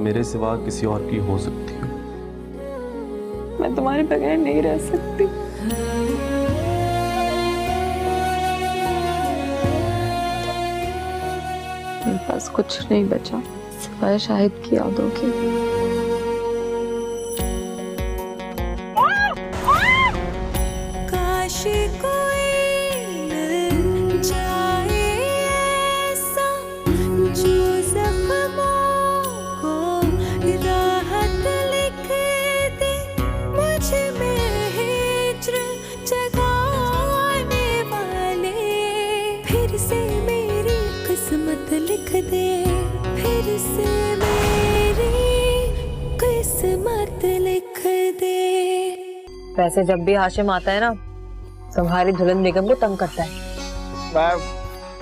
मेरे सिवा किसी और की हो सकती हो। मैं तुम्हारे बगैर नहीं रह सकती। मेरे पास कुछ नहीं बचा सिवाय शाहिद की यादों की। लिख दे फिर से मेरी किस्मत लिख दे। वैसे जब भी हाशिम आता है ना तुम्हारी दुल्हन बेगम को तंग करता है।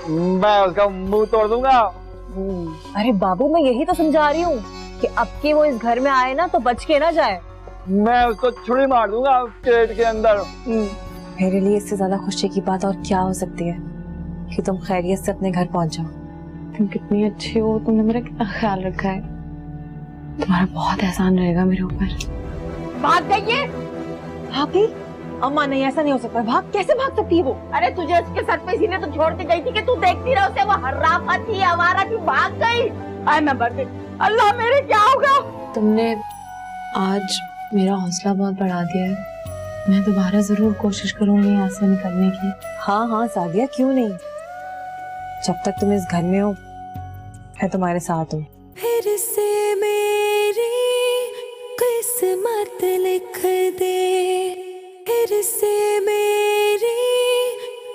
मैं उसका मुंह तोड़ दूंगा। अरे बाबू मैं यही तो समझा रही हूँ कि अब की वो इस घर में आए ना तो बच के ना जाए। मैं उसको छुरी मार दूंगा पेट के अंदर। मेरे लिए इससे ज्यादा खुशी की बात और क्या हो सकती है कि तुम खैरियत से अपने घर पहुंच जाओ। तुम कितनी अच्छी हो, तुमने मेरा कितना ख्याल रखा है। तुम्हारा बहुत एहसान रहेगा मेरे ऊपर। भाग गई है। भागी? अम्मा नहीं, ऐसा नहीं हो सकता। भाग कैसे भाग सकती है वो? अरे तुझे उसके सर पे इसीलिए तो छोड़ के गई थी कि तू देखती रह उसे, वो हर्राफा थी, आवारा थी, भाग गई। आए मैं मर गई। अल्लाह मेरे क्या होगा। तुमने आज मेरा हौसला बहुत बढ़ा दिया है। मैं दोबारा जरूर कोशिश करूंगी यहाँ से निकलने की। हाँ हाँ सादिया, क्यों नहीं। जब तक तुम इस घर में हो मैं तुम्हारे साथ हूँ। फिर से मेरी किस्मत लिख दे फिर से मेरी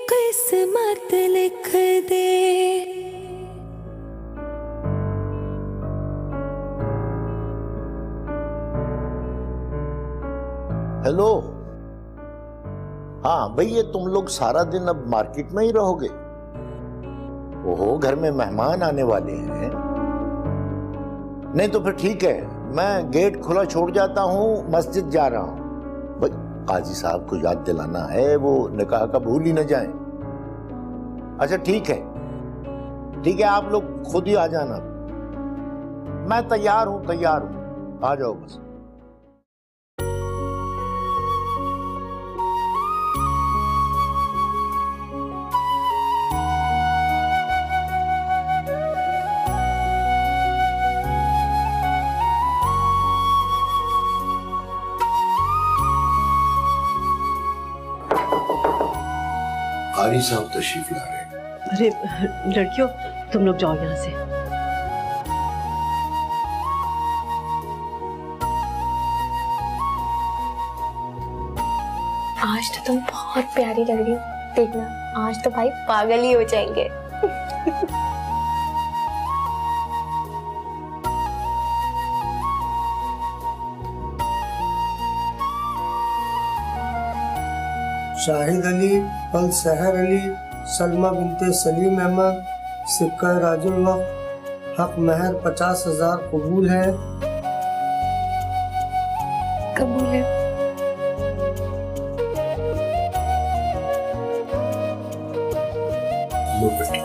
किस्मत लिख दे। हेलो। हाँ भैया, तुम लोग सारा दिन अब मार्केट में ही रहोगे? ओहो, घर में मेहमान आने वाले हैं। नहीं तो फिर ठीक है, मैं गेट खुला छोड़ जाता हूँ, मस्जिद जा रहा हूँ। भाई काजी साहब को याद दिलाना है, वो निकाह का भूल ही न जाएं। अच्छा ठीक है, आप लोग खुद ही आ जाना। मैं तैयार हूँ, आ जाओ बस। कारी साहब तशरीफ ला रहे हैं। अरे लड़कियों, तुम लोग जाओ यहाँ से। आज तो तुम बहुत प्यारी लग रही हो। देखना आज तो भाई पागल ही हो जाएंगे। शाहिद अली, अल सहर अली, सलमा बिनते सलीम अहमद, सिक्का राजुल वक्त, हक महर 50,000 कबूल है। कबूल है। लो बेटी।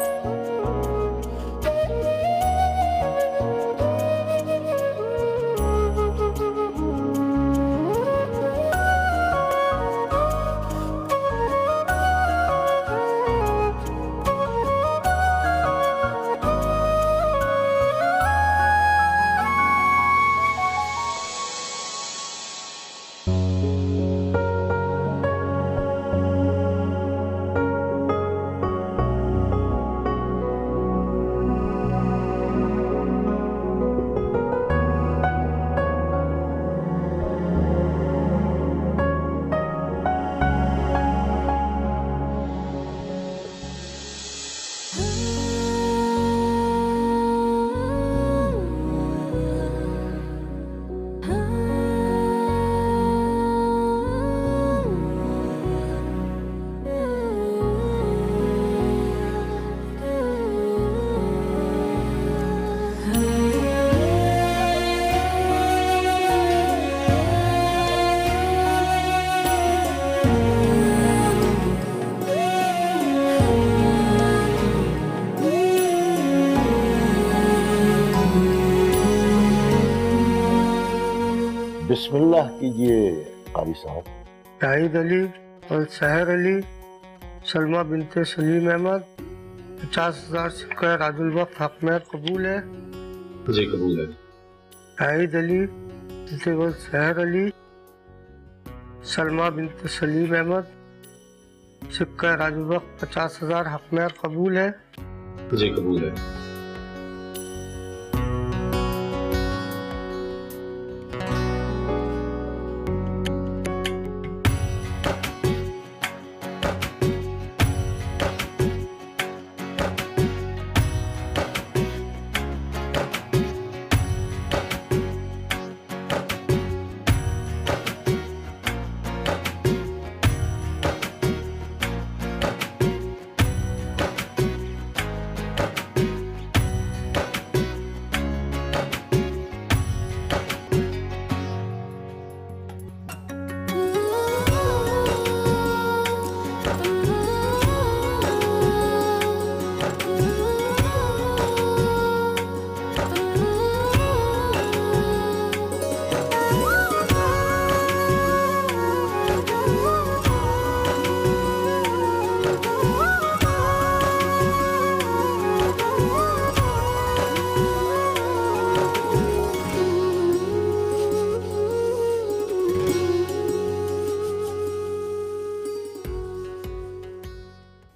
बिस्मिल्लाह कीजिए कारी साहब। शाहिद अली और सहर अली, सलमा बिनते सलीम अहमद, 50,000 सिक्का राजुल वक्त हक महर कबूल है? जी कबूल है। शाहिद अली और सहर अली, सलमा बिनते सलीम अहमद, सिक्का राजुल वक्त 50,000 हक महर कबूल है? जी कबूल है।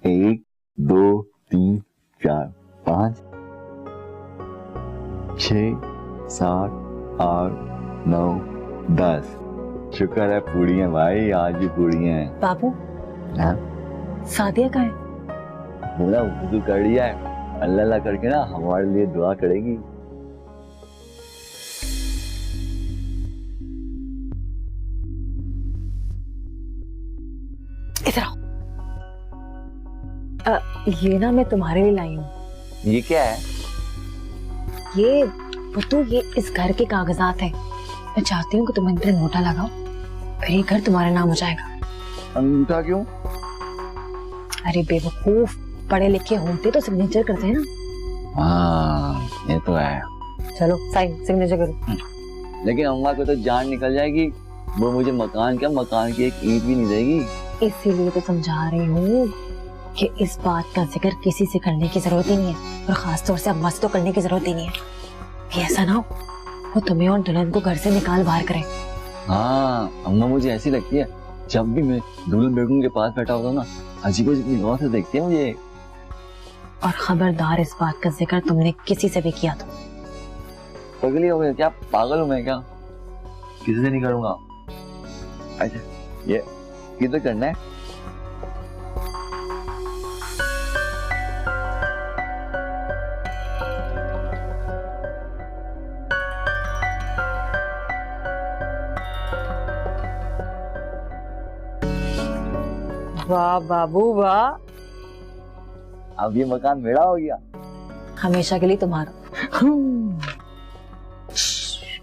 एक, दो, तीन, चार, 5, 6, 7, 8, 9, 10। शुक्र है पूरी हैं भाई, आज भी पूरी हैं। बाबू, हाँ? सादिया कहाँ है? बोला वुज़ू कर लिया है, अल्लाह अल्लाह करके ना हमारे लिए दुआ करेगी। इधर आओ। ये ना मैं तुम्हारे लिए लाई हूँ। ये क्या है? ये पुत्तू, ये इस घर के कागजात हैं। मैं चाहती हूँ कि तुम इन पर अंगूठा लगाओ, फिर ये घर तुम्हारा नाम हो जाएगा। अंगूठा क्यों? अरे बेवकूफ, पढ़े लिखे होते तो सिग्नेचर करते हैं ना। हाँ ये तो है। चलो साइन सिग्नेचर करो। लेकिन अम्मा को तो जान निकल जाएगी, वो मुझे मकान की एक ईंट भी नहीं देगी। इसीलिए तो समझा रही हूँ कि इस बात का जिक्र किसी से करने की जरूरत ही नहीं है, और खास तौर से अम्मा से तो करने की जरूरत ही नहीं है कि ऐसा ना हो वो तुम्हें और दुल्हन को घर से निकाल बाहर करे। हाँ अम्मा मुझे ऐसी लगती है, जब भी मैं दुल्हन बेगम के पास बैठा होता हूँ ना, अजीब अजीब गौर से देखती है मुझे। और खबरदार इस बात का जिक्र तुमने किसी से भी किया तो। पगली हो गई क्या? पागल हूँ मैं क्या? किसी से नहीं करूँगा। अच्छा ये किधर करना है? वाह बाबू वाह, अब ये मकान मेरा हो गया। हमेशा के लिए तुम्हारा।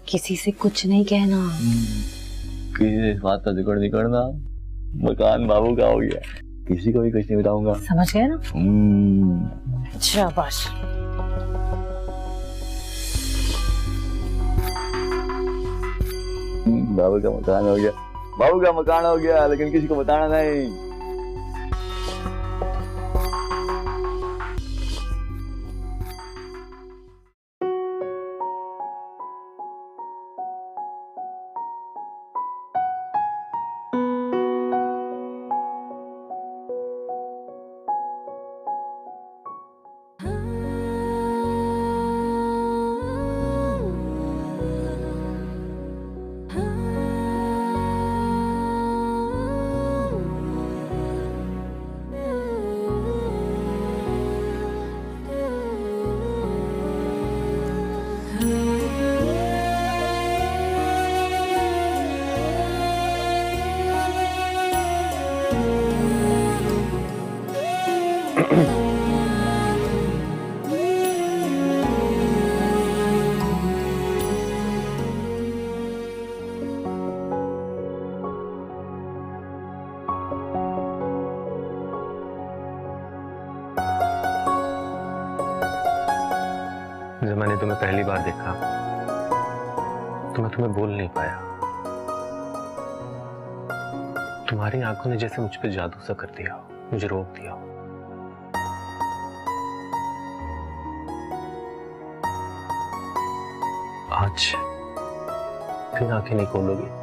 किसी से कुछ नहीं कहना। किसी से इस बात का जिक्र नहीं करना, मकान बाबू का हो गया, किसी को भी कुछ नहीं बताऊंगा। समझ गए ना? शाबाश। बाबू का मकान हो गया, बाबू का मकान हो गया, लेकिन किसी को बताना नहीं। जब मैंने तुम्हें पहली बार देखा तो मैं तुम्हें बोल नहीं पाया, तुम्हारी आंखों ने जैसे मुझ पे जादू सा कर दिया हो, मुझे रोक दिया हो। आज फिर आंखें नहीं खोलोगी।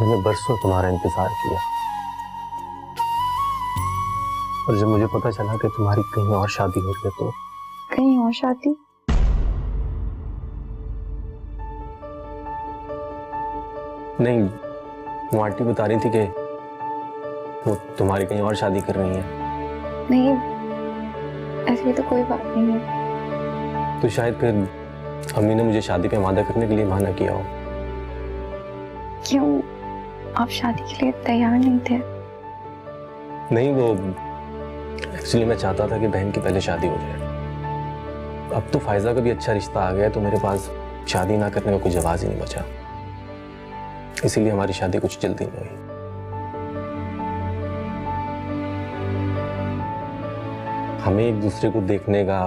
मैंने बरसों तुम्हारा इंतजार किया और जब मुझे पता चला कि तुम्हारी कहीं और शादी हो रही है तो कहीं और शादी? नहीं, वो आंटी बता रही थी कि वो तुम्हारी कहीं और शादी कर रही है। नहीं, ऐसी तो कोई बात नहीं है। तो शायद फिर अम्मी ने मुझे शादी पे वादा करने के लिए मना किया हो। क्यों, आप शादी के लिए तैयार नहीं थे? नहीं, वो एक्चुअली मैं चाहता था कि बहन की पहले शादी हो जाए। अब तो फायजा का भी अच्छा रिश्ता आ गया तो मेरे पास शादी ना करने का कोई जवाब ही नहीं बचा, इसीलिए हमारी शादी कुछ जल्दी में हुई। हमें एक दूसरे को देखने का,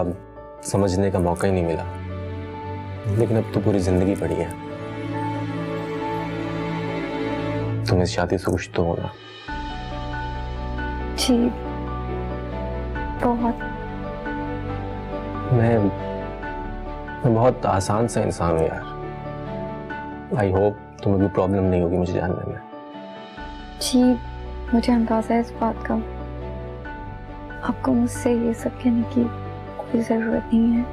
समझने का मौका ही नहीं मिला, लेकिन अब तो पूरी जिंदगी पड़ी है। तुम इस शादी से खुश तो होना। जी, बहुत। मैं बहुत आसान सा इंसान हूँ यार। आई होप तुम्हें भी प्रॉब्लम नहीं होगी मुझे जानने में। जी, मुझे अंदाजा है इस बात का। आपको मुझसे ये सब कहने की कोई जरूरत नहीं है।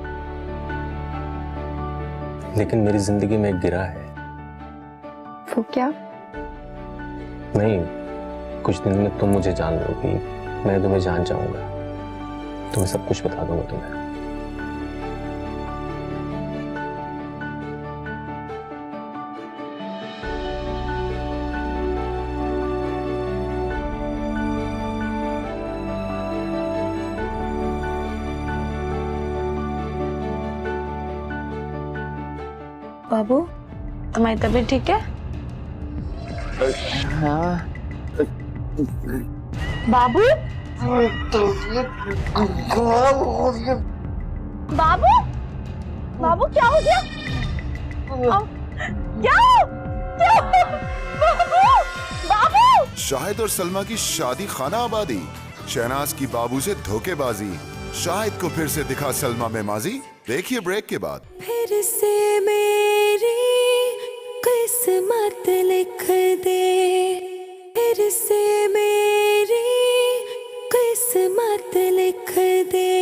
लेकिन मेरी जिंदगी में एक गिरा है। वो क्या? नहीं, कुछ दिन में तुम मुझे जान लोगी, मैं तुम्हें जान जाऊंगा, तुम्हें सब कुछ बता दूंगा तुम्हें। बाबू, तुम्हारी तबीयत ठीक है? हाँ। बाबू, बाबू, बाबू क्या हो गया? क्या? बाबू, बाबू! शाहिद और सलमा की शादी खाना आबादी, शहनाज की बाबू से धोखेबाजी, शाहिद को फिर से दिखा सलमा में माजी। देखिए ब्रेक के बाद। फिर से मेरी किस्मत लिख दे, फिर से मेरी किस्मत लिख दे।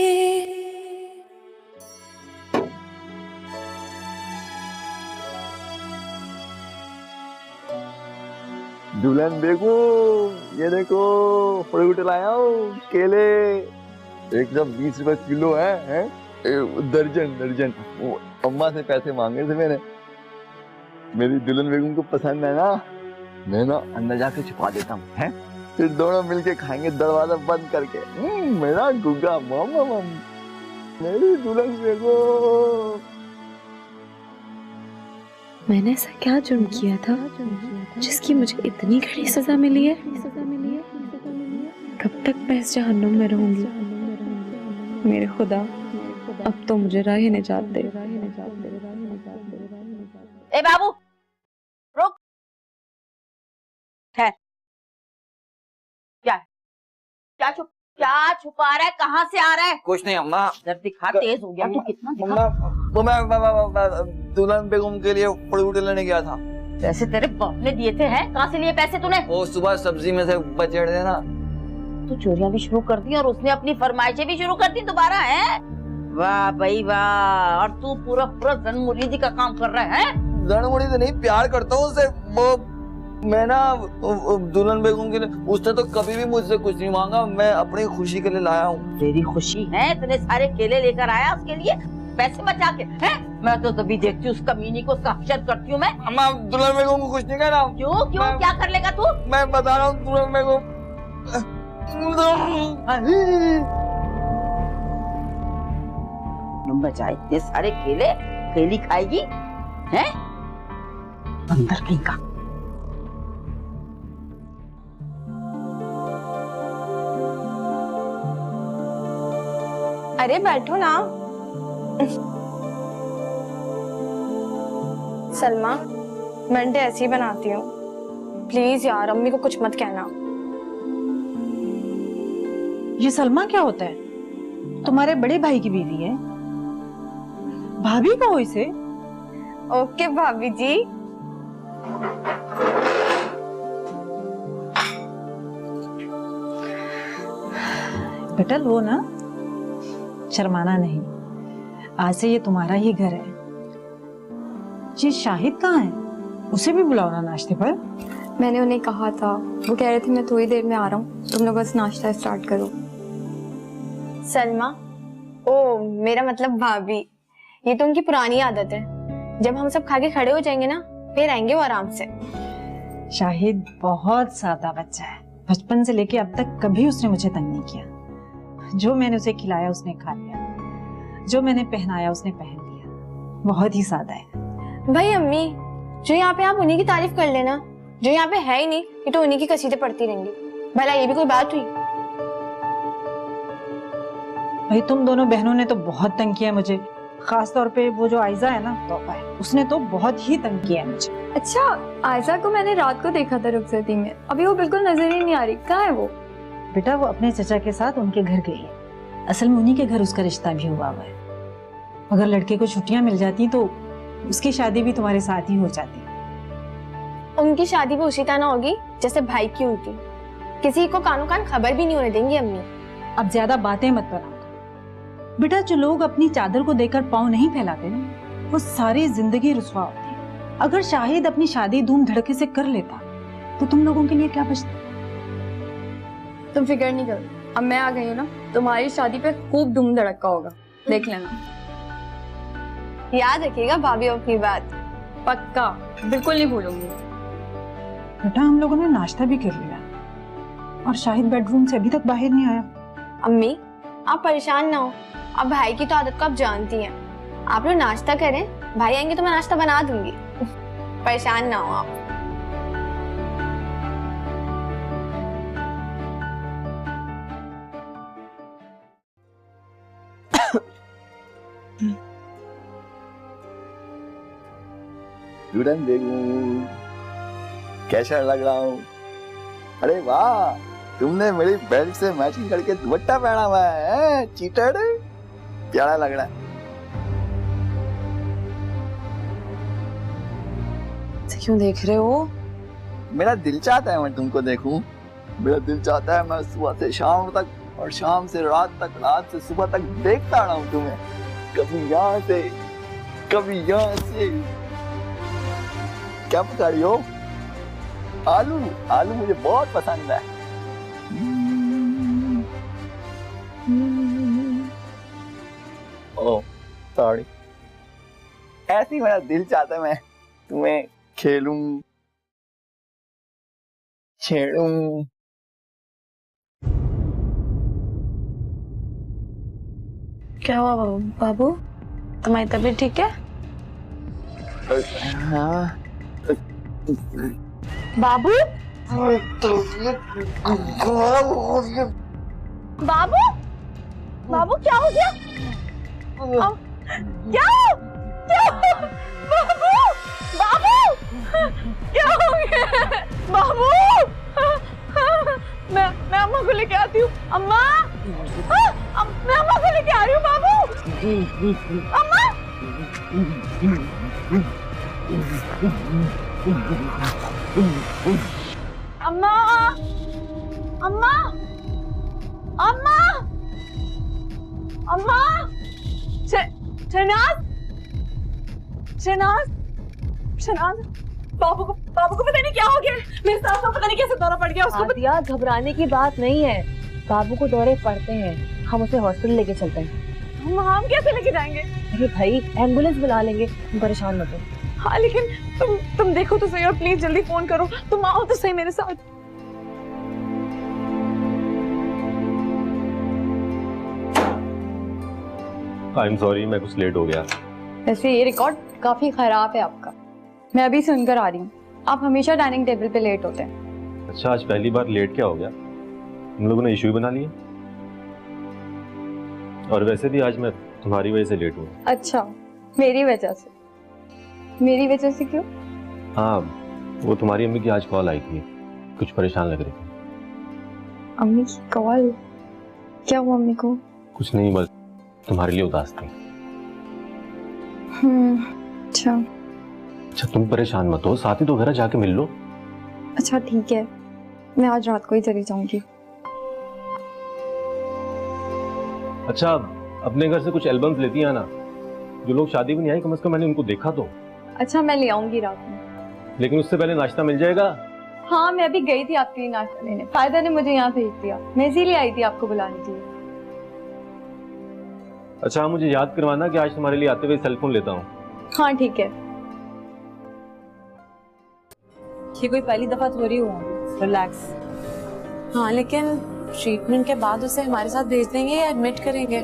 दुल्हन बेगम, ये देखो फ्रूट लाया हूँ, केले 120 रुपए किलो है? दर्जन। वो अम्मा से पैसे मांगे थे मैंने। मेरी दुल्हन बेगम को पसंद है ना, मैं ना अंदर जाके छुपा देता हूँ, हैं? फिर दोनों मिलके खाएंगे दरवाजा बंद करके। मेरा गुग्गा मामा, मेरी दुल्हन बेगम। मैंने ऐसा क्या जुर्म किया था जिसकी मुझे इतनी घड़ी सजा मिली है? कब तक मैं इस जहन्नुम में रहूंगी? मेरे खुदा, अब तो मुझे राह निजात दे। ए बाबू, रुक। है क्या छुपा रहा है? कहाँ से आ रहा है? कुछ नहीं अम्मा। जरा दिखा, तेज हो गया तू कितना। अम्मा, वो मैं दुल्हन बेगम के लिए फ्रूट लेने गया था। पैसे तेरे बाप ने दिए थे? हैं? कहाँ से लिए पैसे तूने? वो सुबह सब्जी में से बचे थे ना। तू चोरियां भी शुरू कर दी और उसने अपनी फरमाइशें भी शुरू कर दी दोबारा, है? वाह भाई वाह। और तू पूरा जन मुरीदी का काम कर रहा है? जन मुरीदी नहीं, प्यार करता हूँ उससे। वो मैं ना दुल्हन बेगम के लिए, उसने तो कभी भी मुझसे कुछ नहीं मांगा, मैं अपनी खुशी के लिए लाया हूँ। तेरी खुशी है? इतने सारे केले लेकर आया उसके लिए पैसे बचा के, हैं? मैं तो तभी देखती हूँ उस कमीनी को, साक्षात करती हूँ मैं। अम्मा दुल्हन बेगम को कुछ नहीं कह रहा हूँ। क्यों क्यों क्या कर लेगा तू? मैं बता रहा हूँ दुल्हन बेगम। बचाए इतने सारे केले, केली खाएगी हैं? अंदर कहीं का। अरे बैठो ना। सलमा, मैं अंडे ऐसे ही बनाती हूँ। प्लीज यार अम्मी को कुछ मत कहना। ये सलमा क्या होता है? तुम्हारे बड़े भाई की बीवी है। भाभी कहो इसे। ओके भाभी जी। बेटा लो ना, शर्माना नहीं। आज से ये तुम्हारा ही घर है। ये शाहिद कहाँ है? उसे भी बुलाओ ना नाश्ते पर। मैंने उन्हें कहा था, वो कह रहे थे मैं थोड़ी देर में आ रहा हूँ, तुम लोग बस नाश्ता स्टार्ट करो। सलमा, ओ मेरा मतलब भाभी, ये तो उनकी पुरानी आदत है। जब हम सब खा के खड़े हो जाएंगे ना, फिर आएंगे वो आराम से। शाहिद बहुत सादा बच्चा है। बचपन से लेके अब तक कभी उसने मुझे तंग नहीं किया। जो मैंने उसे खिलाया उसने खा लिया, जो मैंने पहनाया उसने पहन लिया। बहुत ही सादा है। भाई अम्मी, जो यहाँ पे आप उन्हीं की तारीफ कर लेना, जो यहाँ पे है ही नहीं, ये तो उन्हीं की कसीदे पढ़ती रहेंगी। भला ये भी कोई बात हुई? भाई तुम दोनों बहनों ने तो बहुत तंग किया मुझे। खास तौर पे वो जो आयजा है ना, तौबा है, उसने तो बहुत ही तंग किया है मुझे। अच्छा, आयजा को मैंने रात को देखा था रुखसती में, अभी वो बिल्कुल नजर ही नहीं आ रही। कहाँ है वो? बेटा वो अपने चचा के साथ उनके घर गई है। असल में उन्हीं के घर उसका रिश्ता भी हुआ है। अगर लड़के को छुट्टियां मिल जाती तो उसकी शादी भी तुम्हारे साथ ही हो जाती। उनकी शादी भी उसी तरह होगी जैसे भाई की हुई थी। किसी को कानों कान खबर भी नहीं होने देंगी अम्मी। अब ज्यादा बातें मत बनाओ बेटा। जो लोग अपनी चादर को देखकर पाँव नहीं फैलाते ना, वो सारी जिंदगी रुसवा होती है। अगर शाहिद अपनी शादी धूम धड़के से कर लेता तो तुम लोगों के लिए क्या बचता? तुम फिक्र नहीं करो, अब मैं आ गई हूँ ना, तुम्हारी शादी पे खूब धूम धड़का होगा, देख लेना। याद रखिएगा भाभी अपनी बात। पक्का, बिल्कुल नहीं भूलूंगी। बेटा हम लोगों ने नाश्ता भी कर लिया और शाहिद बेडरूम से अभी तक बाहर नहीं आया। अम्मी आप परेशान ना हो, अब भाई की तो आदत को आप जानती हैं। आप लोग नाश्ता करें, भाई आएंगे तो मैं नाश्ता बना दूंगी। परेशान ना हो आप। दुल्हन बेगम, कैसा लग रहा हूँ? अरे वाह, तुमने मेरी बेल्ट से मैचिंग करके दुपट्टा पहना हुआ है, चीटर। प्यारा लग रहा है। क्यों देख रहे हो? मेरा दिल चाहता है मैं तुमको देखूं। मेरा दिल चाहता है मैं सुबह से शाम तक और शाम से रात तक, रात से सुबह तक देखता रहा हूं तुम्हें। कभी यहाँ से, कभी यहाँ से। क्या पका रही हो? आलू? आलू मुझे बहुत पसंद है। Oh sorry. ऐसे ही मेरा दिल चाहता है मैं तुम्हें खेलूं, छेड़ूं। क्या हुआ बाबू? तुम्हारी तबीयत ठीक है? हाँ। बाबू? बाबू? बाबू क्या हो गया? क्या? बाबू? बाबू? क्या हो गया? बाबू? मैं अम्मा को लेके आती हूँ। अम्मा? मैं अम्मा को लेके आ रही हूँ बाबू। अम्मा? अम्मा? अम्मा? अम्मा? अम्मा? शहनाज? शहनाज? शहनाज? बाबू को पता नहीं क्या हो गया। मेरे साथ पता नहीं कैसे दौरा पड़ गया उसको। घबराने की बात नहीं है। बाबू को दौरे पड़ते हैं, हम उसे हॉस्पिटल लेके चलते हैं। हम कैसे लेके जाएंगे? अरे भाई एम्बुलेंस बुला लेंगे, तुम परेशान मत हो। हाँ लेकिन तुम देखो तो सही और प्लीज जल्दी फोन करो, तुम आओ तो सही मेरे साथ। आई एम सॉरी, मैं कुछ लेट हो गया। वैसे ये रिकॉर्ड काफी खराब है आपका, मैं अभी सुनकर आ रही हूँ। आप हमेशा डाइनिंग टेबल पे लेट होते हैं। अच्छा, आज पहली बार लेट क्या हो गया? हम लोगों ने इशू ही बना लिया। और वैसे भी आज मैं तुम्हारी वजह से लेट हुआ। अच्छा, मेरी वजह से? मेरी वजह से क्यों? हाँ, वो तुम्हारी अम्मी की आज कॉल आई थी, कुछ परेशान लग रही थी। अम्मी की कॉल? क्या हुआ अम्मी को? कुछ नहीं, बस तुम्हारे लिए उदास थी। अच्छा तुम परेशान मत हो, साथ ही तो घर जाके मिल लो। अच्छा ठीक है, मैं आज रात को ही चली जाऊंगी। अच्छा, अपने घर से कुछ एल्बम्स लेती आना। जो लोग शादी में नहीं आए, कम से कम मैंने उनको देखा तो। अच्छा मैं ले आऊंगी रात में। लेकिन उससे पहले नाश्ता मिल जाएगा। हाँ मैं अभी गई थी आपके लिए नाश्ता लेने, फायदा ने मुझे यहाँ भेज दिया, मैं इसीलिए आई थी आपको बुलाने के लिए। अच्छा, मुझे याद करवाना कि आज तुम्हारे लिए आते हुए सेल फोन लेता हूँ। हाँ ठीक है। ये कोई पहली दफा थोड़ी हुआ, रिलैक्स। हाँ लेकिन ट्रीटमेंट के बाद उसे हमारे साथ भेज देंगे या एडमिट करेंगे?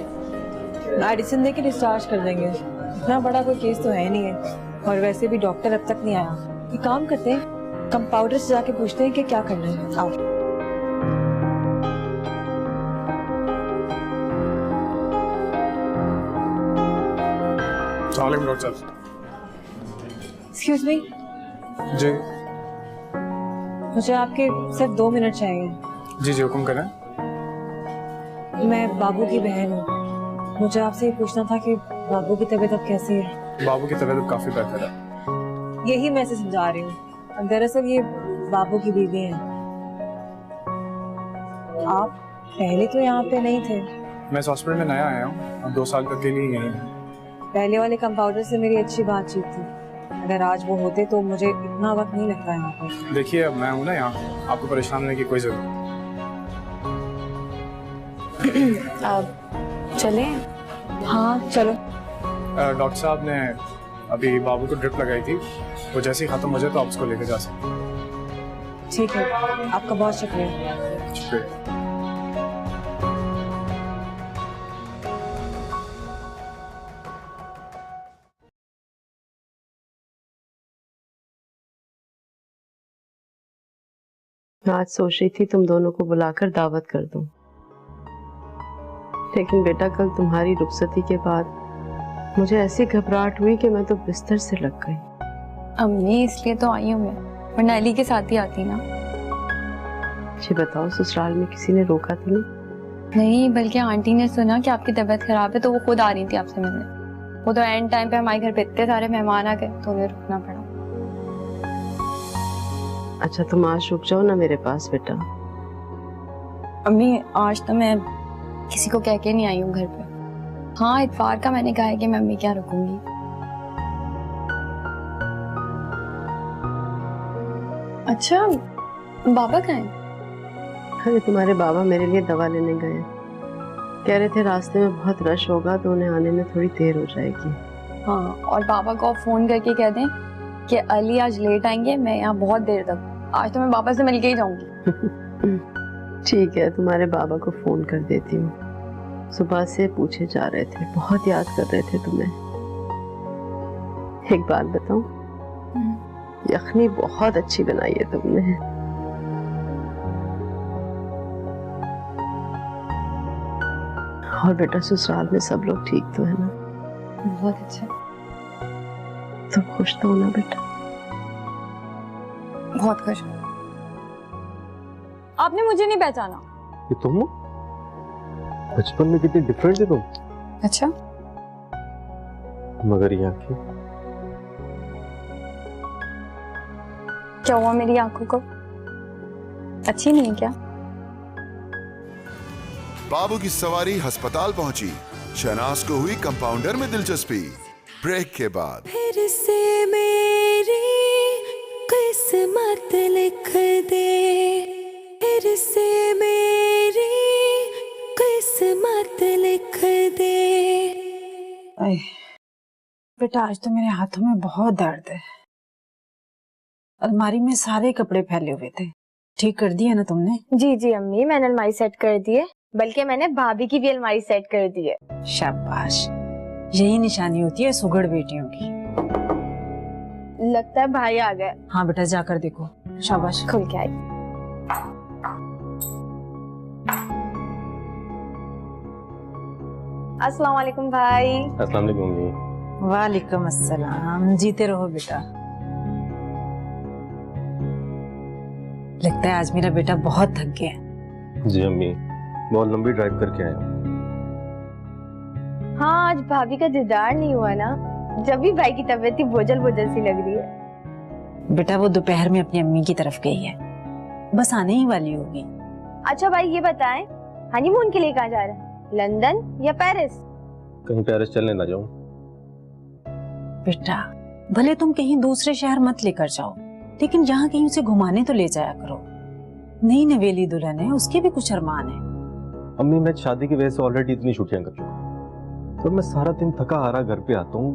मेडिसिन देके डिस्चार्ज कर देंगे, इतना बड़ा कोई केस तो है नहीं है। और वैसे भी डॉक्टर अब तक नहीं आया। एक काम करते हैं, कंपाउंडर से जाके पूछते हैं कि क्या करना है। आओ। डॉक्टर साहब। Excuse me. जी मुझे आपके सिर्फ 2 मिनट चाहिए। जी जी, हुक्म करें। मैं बाबू की बहन हूँ, मुझे आपसे ये पूछना था कि बाबू की तबीयत अब कैसी है? बाबू की तबीयत काफी बेहतर है। यही मैं इसे समझा रही हूँ, दरअसल ये बाबू की बीवी है। आप पहले तो यहाँ पे नहीं थे। मैं इस हॉस्पिटल में नया आया हूँ, अब 2 साल तक के लिए यहीं हूँ। पहले वाले कंपाउंडर से मेरी अच्छी बातचीत थी, अगर आज वो होते तो मुझे इतना वक्त नहीं लगता यहाँ पर। देखिए अब मैं हूँ ना यहाँ, आपको परेशान होने की कोई जरूरत अब चलें? हाँ चलो। डॉक्टर साहब ने अभी बाबू को ड्रिप लगाई थी, वो जैसे ही खत्म हो जाए तो आप उसको लेके जा सकते हैं। ठीक है, आपका बहुत शुक्रिया। शुक्रिया। मैं आज सोच रही थी तुम दोनों को बुलाकर दावत कर दूं, लेकिन बेटा कल तुम्हारी रुखसती के बाद मुझे ऐसी घबराहट हुई कि मैं तो बिस्तर से लग गई। अम्मी इसलिए तो आई हूँ मैं, वरना अली के साथ ही आती ना। ये बताओ, ससुराल में किसी ने रोका तो नहीं? नहीं, बल्कि आंटी ने सुना कि आपकी तबीयत खराब है तो वो खुद आ रही थी आपसे मिलने। वो तो एंड टाइम पे हमारे घर पे इतने सारे मेहमान आ गए तो उन्हें रुकना पड़ा। अच्छा तुम आज रुक जाओ ना मेरे पास बेटा। अम्मी आज तो मैं किसी को कह के नहीं आई हूँ घर पे। हाँ इतवार का मैंने कहा है कि मैं अम्मी क्या रुकूंगी। अच्छा बाबा कहाँ हैं? अरे तुम्हारे बाबा मेरे लिए दवा लेने गए, कह रहे थे रास्ते में बहुत रश होगा तो उन्हें आने में थोड़ी देर हो जाएगी। हाँ और बाबा को फोन करके कह दें कि अली आज लेट आएंगे, मैं यहाँ बहुत देर तक। आज तो मैं बाबा से मिलके ही जाऊंगी। ठीक है, तुम्हारे बाबा को फोन कर देती हूँ। सुबह से पूछे जा रहे थे, बहुत याद कर रहे थे तुम्हें। एक बात बताऊं, यखनी बहुत अच्छी बनाई है तुमने। और बेटा ससुराल में सब लोग ठीक तो है ना? बहुत अच्छा। तुम खुश तो हो ना बेटा? बहुत खुश। आपने मुझे नहीं पहचाना? ये तुम हो? बचपन में कितनी डिफरेंट थी तुम। अच्छा मगर ये आंखें, क्या हुआ मेरी आंखों को? अच्छी नहीं है क्या? बाबू की सवारी अस्पताल पहुंची, शहनाज को हुई कंपाउंडर में दिलचस्पी। ब्रेक के बाद फिर से मेरी किस्मत लिख दे, फिर से मेरी किस्मत लिख दे। अरे बेटा, आज तो मेरे हाथों में बहुत दर्द है। अलमारी में सारे कपड़े फैले हुए थे, ठीक कर दिया ना तुमने? जी जी अम्मी, मैंने अलमारी सेट कर दी है, बल्कि मैंने भाभी की भी अलमारी सेट कर दी है। शाबाश, यही निशानी होती है सुगड़ बेटियों की। लगता है भाई आ गए। हाँ बेटा, जाकर देखो। शाबाश। खुल के आई। अस्सलाम वालेकुम भाई। अस्सलाम वालेकुम जी। वालेकुम अस्सलाम। जीते रहो बेटा। लगता है आज मेरा बेटा बहुत थक गया। जी अम्मी, बहुत लंबी ड्राइव करके आया हूँ। हाँ, आज भाभी का दीदार नहीं हुआ ना, जब भी भाई की तबीयत ही बोझल बोझल सी लग रही है। बेटा वो दोपहर में अपनी अम्मी की तरफ गई है, बस आने ही वाली होगी। अच्छा भाई ये बताएं, हनीमून के लिए कहाँ जा रहे हैं? लंदन या पेरिस? कहीं पेरिस चलने ना जाऊं। बेटा भले तुम कहीं दूसरे शहर मत लेकर जाओ, लेकिन यहाँ कहीं उसे घुमाने तो ले जाया करो। नई नवेली दुल्हन है, उसके भी कुछ अरमान है। अम्मी मैं शादी की वजह से ऑलरेडी इतनी छुट्टियां कर चुका हूँ, तो मैं सारा दिन थका हारा घर पे आता हूँ,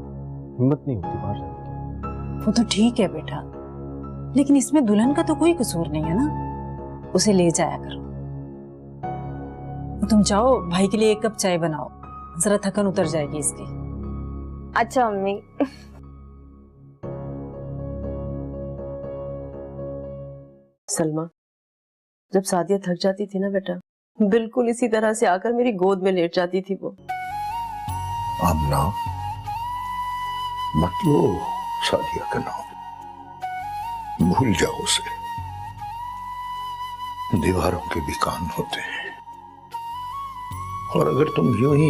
हिम्मत नहीं होती बाहर जाने की। वो तो ठीक है बेटा, लेकिन इसमें दुल्हन का तो कोई कसूर नहीं है ना, उसे ले जाया करो। तुम जाओ, भाई के लिए एक कप चाय बनाओ, जरा थकन उतर जाएगी इसकी। अच्छा अम्मी। सलमा, जब सादिया थक जाती थी ना बेटा, बिल्कुल इसी तरह से आकर मेरी गोद में लेट जाती थी वो। आमना, मत लो सादिया का नाम, भूल जाओ उसे। दीवारों के भी कान होते हैं, और अगर तुम यूं ही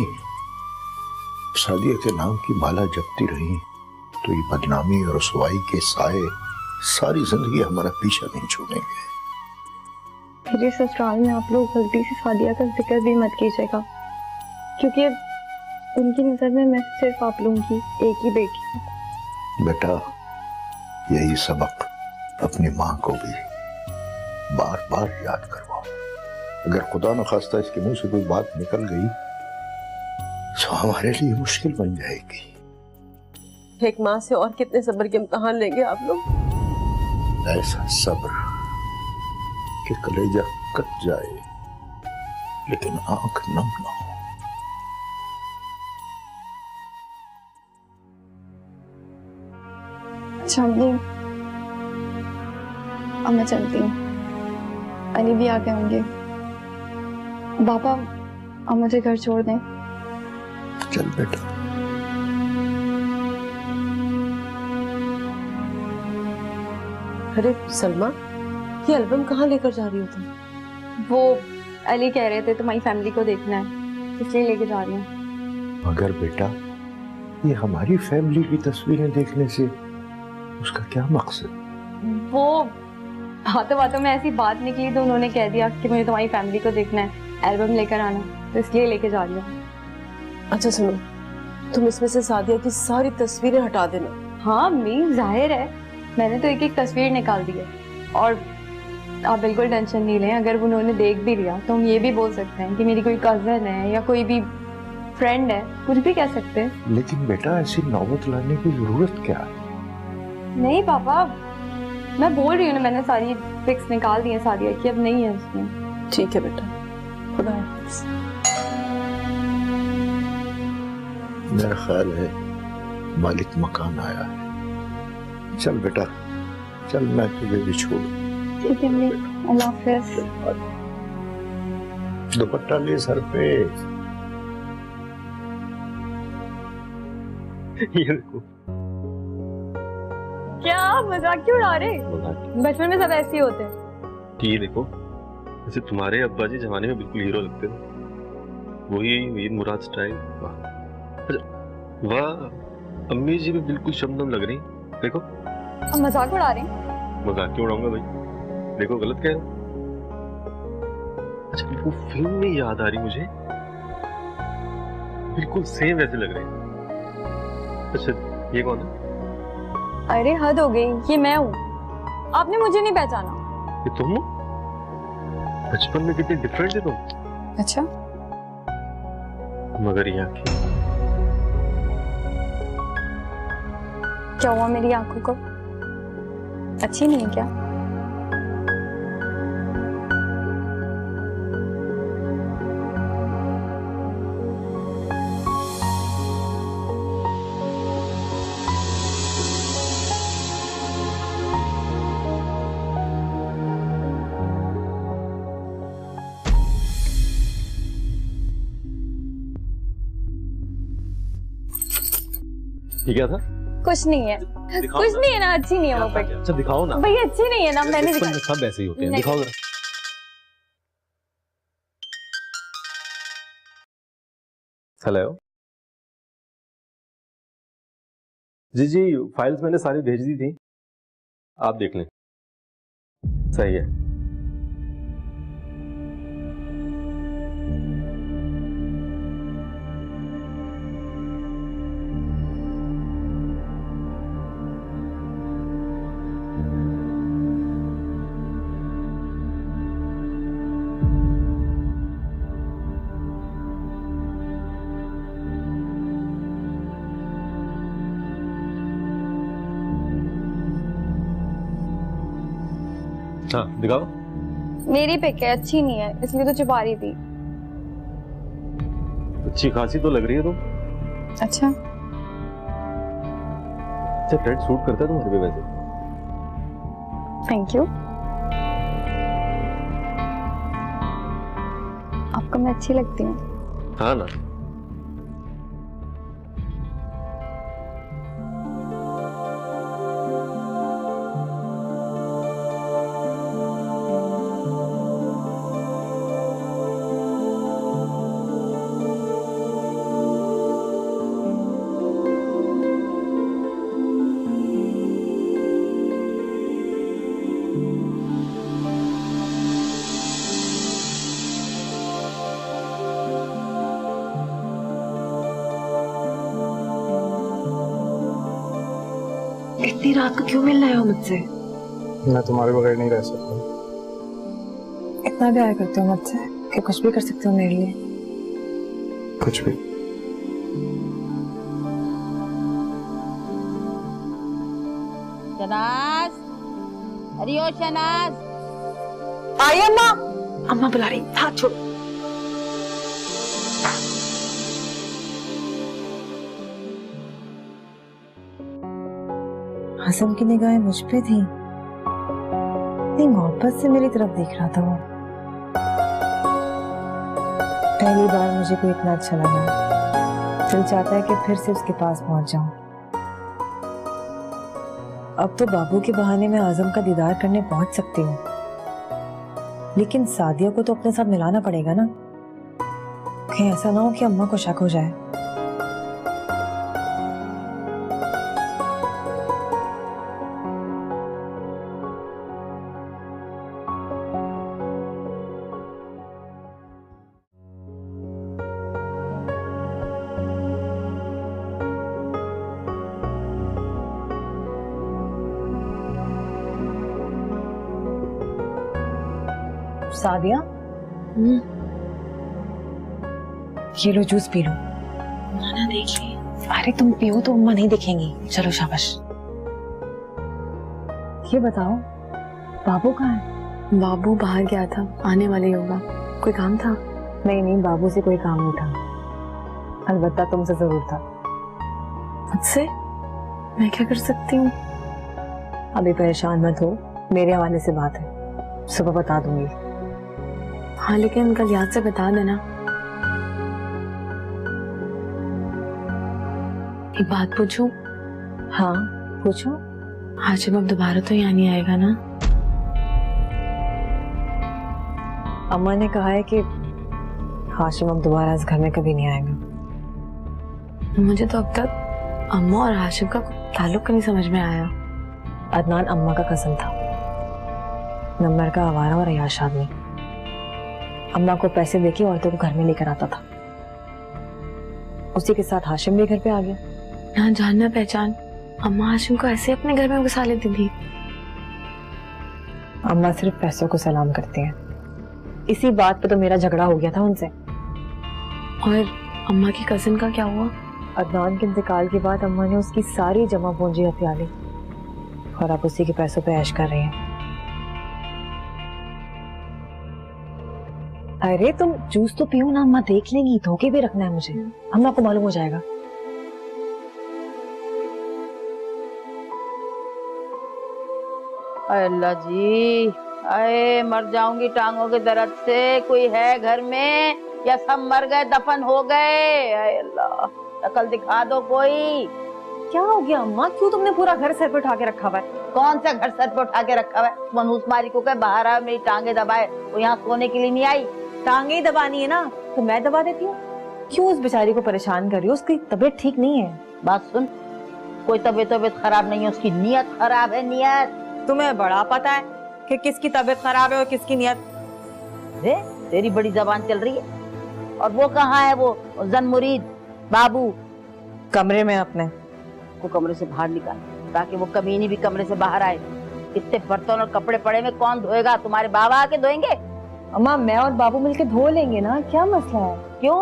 सादिया के नाम की माला जपती रही तो ये बदनामी और रुसवाई के साए सारी जिंदगी हमारा पीछा नहीं छोड़ेंगे। मेरे ससुराल में आप लोग गलती से सादिया का जिक्र भी मत कीजिएगा, क्योंकि उनकी नजर में मैं सिर्फ आप लोगों की एक ही बेटी हूँ। बेटा यही सबक अपनी माँ को भी बार बार याद करवाओ। अगर खुदा न खास्ता इसके मुंह से कोई बात निकल गई तो हमारे लिए मुश्किल बन जाएगी। एक माँ से और कितने सब्र के इम्तिहान लेंगे आप लोग? ऐसा सब्र कि कलेजा कट जाए लेकिन आंख नम ना हो। अच्छा अम्मी, अब मैं चलती हूँ, अली भी आ गए होंगे। पापा अब मुझे घर छोड़ दें। चल बेटा। अरे सलमा, ये एल्बम कहाँ लेकर जा रही हो तुम? वो अली कह रहे थे तुम्हारी फैमिली को देखना है, इसलिए लेके जा रही हूँ। मगर बेटा ये हमारी फैमिली की तस्वीरें देखने से उसका क्या मकसद? वो बातों बातों में ऐसी बात निकली तो उन्होंने कह दिया कि मुझे तुम्हारी फैमिली को देखना है, एल्बम लेकर आना, तो इसलिए लेके जा रही हूँ। अच्छा सुनो, तुम इसमें से सादिया की सारी तस्वीरें हटा देना। हाँ अम्मी, जाहिर है मैंने तो एक एक तस्वीर निकाल दी है, और आप बिल्कुल टेंशन नहीं लें, अगर उन्होंने देख भी लिया तो हम ये भी बोल सकते हैं कि मेरी कोई कजन है या कोई भी फ्रेंड है, कुछ भी कह सकते हैं। लेकिन बेटा ऐसी नौबत लाने की जरूरत क्या है? नहीं पापा, मैं बोल रही हूँ ना, मैंने सारी पिक्स निकाल दी है सादिया की, अब नहीं है उसमें। ठीक है बेटा, खुदा हाफिज़। मेरा ख्याल है मालिक मकान आया है। चल बेटा चल, मैं तुझे भी छोड़। ठीक है अम्मी, अल्लाह हाफिज़। दुपट्टा ले सर पे। ये देखो। क्या मजाक क्यों उड़ा रहे? बचपन में सब ऐसे ही होते हैं। ये देखो, जैसे तुम्हारे अब्बा जी जमाने में बिल्कुल हीरो लगते थे, वही ईद मुराद स्टाइल। वाह, अम्मी जी भी बिल्कुल शबनम लग रही। देखो। अब मजाक उड़ा रही? मजाक क्यों उड़ाऊंगा भाई, देखो गलत कह रहा हूँ। अच्छा वो फिल्म में याद आ रही मुझे, बिल्कुल सेम वैसे लग रहे हैं। अच्छा ये कौन है? अरे हद हो गई, ये मैं हूँ, आपने मुझे नहीं पहचाना? ये तुम हो? बचपन में कितने डिफरेंट थे तुम। अच्छा, मगर ये आंखें, क्या हुआ मेरी आंखों को? अच्छी नहीं है क्या? ठीक है था? कुछ नहीं है, कुछ नहीं है ना, अच्छी नहीं है वो पेट। अच्छा दिखाओ ना भैया अच्छी नहीं है ना, मैंने बचपन में सब ऐसे ही होते हैं, नहीं। दिखाओ जरा। हेलो जी जी, फाइल्स मैंने सारी भेज दी थी, आप देख लें। सही है। हाँ दिखाओ। मेरी पिक है, अच्छी नहीं है इसलिए तो छुपा रही थी। अच्छी खासी तो लग रही है तुम। अच्छा अच्छा, रेड सूट करता है तुम्हारे पे वैसे। Thank you. आपको मैं अच्छी लगती हूँ? हाँ ना। इतनी रात को क्यों मिलने आए हो मुझसे? मैं तुम्हारे बगैर नहीं रह सकता। इतना प्यार करते हो मुझसे कि कुछ भी कर सकते हो मेरे लिए। कुछ भी। शनाज, अरे ओ शनाज। आई अम्मा। अम्मा बुला रही, हाथ छोड़ो। आज़म की निगाहें मुझ पे थी, इतनी मोहब्बत से मेरी तरफ देख रहा था वो। पहली बार मुझे कोई इतना अच्छा लगा, दिल चाहता है कि फिर से उसके पास पहुंच जाऊं। अब तो बाबू के बहाने मैं आज़म का दीदार करने पहुंच सकती हूँ, लेकिन सादिया को तो अपने साथ मिलाना पड़ेगा ना, कहीं ऐसा ना हो कि अम्मा को शक हो जाए। सादिया, ये लो जूस पी लो। नाना देखिए। अरे तुम पियो तो अम्मा नहीं देखेंगी। चलो शाबाश। ये बताओ बाबू कहाँ है? बाबू बाहर गया था, आने वाले ही होगा। कोई काम था? नहीं नहीं, बाबू से कोई काम नहीं था, अलबत्ता तुमसे जरूर था। मुझसे? मैं क्या कर सकती हूँ? अभी परेशान मत हो, मेरे हवाले से बात है, सुबह बता दूंगी। हाँ लेकिन कल याद से बता देना। एक बात पूछूं? हाँ पूछो। हाशिम अब दोबारा तो यहाँ नहीं आएगा ना? अम्मा ने कहा है कि हाशिम अब दोबारा इस घर में कभी नहीं आएगा। मुझे तो अब तक अम्मा और हाशिम का ताल्लुक नहीं समझ में आया। अदनान अम्मा का कज़न था, नंबर का आवारा और अयाश आदमी। अम्मा को पैसे देके औरतों को घर में लेकर आता था, उसी के साथ हाशिम भी घर पे आ गया। यहाँ जानना पहचान, अम्मा हाशिम को ऐसे अपने घर में घुसा लेती थी। अम्मा सिर्फ पैसों को सलाम करती हैं, इसी बात पे तो मेरा झगड़ा हो गया था उनसे। और अम्मा की कजिन का क्या हुआ? अदनान के इंतकाल के बाद अम्मा ने उसकी सारी जमा पूंजी हथिया ली और अब उसी के पैसों पे ऐश कर रही हैं। अरे तुम जूस तो पियो ना, अम्मा देख लेंगी। धोखे भी रखना है मुझे, अम्मा को मालूम हो जाएगा। अल्लाह जी, अरे मर जाऊंगी टांगों के दर्द से। कोई है घर में या सब मर गए, दफन हो गए? अरे अल्लाह, शक्ल दिखा दो कोई। क्या हो गया अम्मा? क्यों तुमने पूरा घर सर पे उठा के रखा हुआ है? कौन सा घर सर पे उठा के रखा हुआ है? मनहूस मारी को कहे बाहर आ, मेरी टांगे दबाए। वो यहाँ सोने के लिए नहीं आई। टांगे ही दबानी है ना तो मैं दबा देती हूँ। क्यों उस बेचारी को परेशान कर रही हो? उसकी तबीयत ठीक नहीं है। बात सुन, कोई तबीयत खराब नहीं है, उसकी नियत खराब है। नियत तुम्हें बड़ा पता है कि किसकी तबीयत खराब है और किसकी नियत। अरे तेरी बड़ी जबान चल रही है। और वो कहाँ है, वो जन मुरीद बाबू? कमरे में अपने को कमरे से बाहर निकाल, ताकि वो कमीनी भी कमरे से बाहर आए। इतने बर्तन और कपड़े पड़े में कौन धोएगा? तुम्हारे बाबा आके धोएंगे? अम्मा मैं और बाबू मिलके धो लेंगे ना, क्या मसला है? क्यों?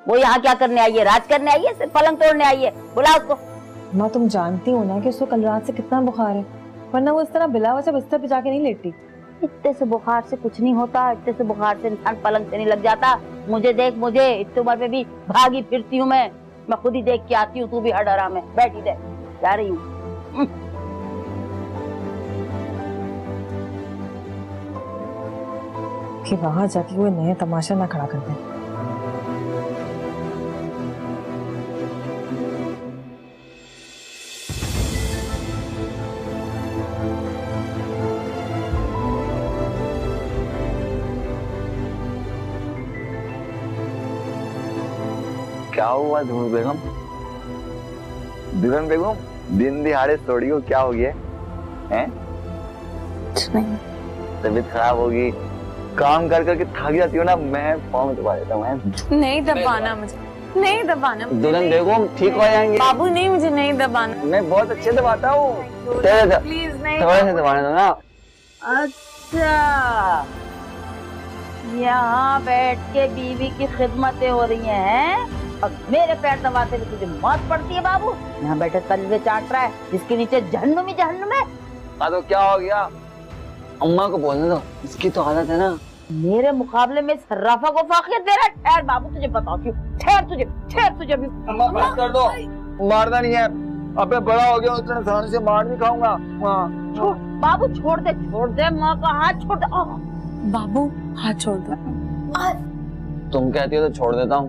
वो यहाँ क्या करने आई है? राज करने आई है? सिर्फ पलंग तोड़ने आई है? बुला उसको। अम्मा तुम जानती हो ना कि उसको कल रात से कितना बुखार है, वरना वो इस तरह बिला वजह बिस्तर पे जाके नहीं लेटती। इतने से बुखार से कुछ नहीं होता। इतने से बुखार से इंसान पलंग से नहीं लग जाता। मुझे देख, मुझे इतनी उम्र में भी भागी फिरती हूँ मैं खुद ही देख के आती हूँ। तू भी हट आराम में बैठी रह, जा रही हूँ। कि वहां जाके कोई नया तमाशा ना खड़ा कर दे। क्या हुआ धूल बेगम? दुल्हन बेगम, दिन दिहाड़े तोड़ी हो, क्या हो गया है? नहीं, तबीयत खराब होगी, काम कर करके थक जाती हो ना। मैं पाँव दबा देता हूँ। नहीं दबाना मुझे, नहीं दबाना। दुल्हन बेगम ठीक हो जाएंगे। बाबू नहीं, मुझे नहीं दबाना। मैं बहुत अच्छे दबाता हूँ। प्लीज नहीं, थोड़े से दबाने दो ना। अच्छा, यहाँ बैठ के बीवी की खिदमतें हो रही हैं और मेरे पैर दबाते हुए तुझे मौत पड़ती है। बाबू यहाँ बैठे तलवे चाट रहा है, जिसके नीचे जहन्नुम ही जहन्नुम है। तो क्या हो गया? अम्मा को बोलने दो, इसकी तो आदत है ना। मेरे मुकाबले में सर्राफा को फाकियत दे रहा है। ठहर बाबू, तुझे बताओ क्यों। ठहर तुझे भी। अम्मा बस कर दो, मारना नहीं है। अबे बड़ा हो गया, उतने थाने से मार भी खाऊंगा। छोड़ बाबू, छोड़ दे। माँ का हाथ छोड़ दे। बाबू हाथ छोड़ दो। तुम कहती हो तो छोड़ देता हूँ।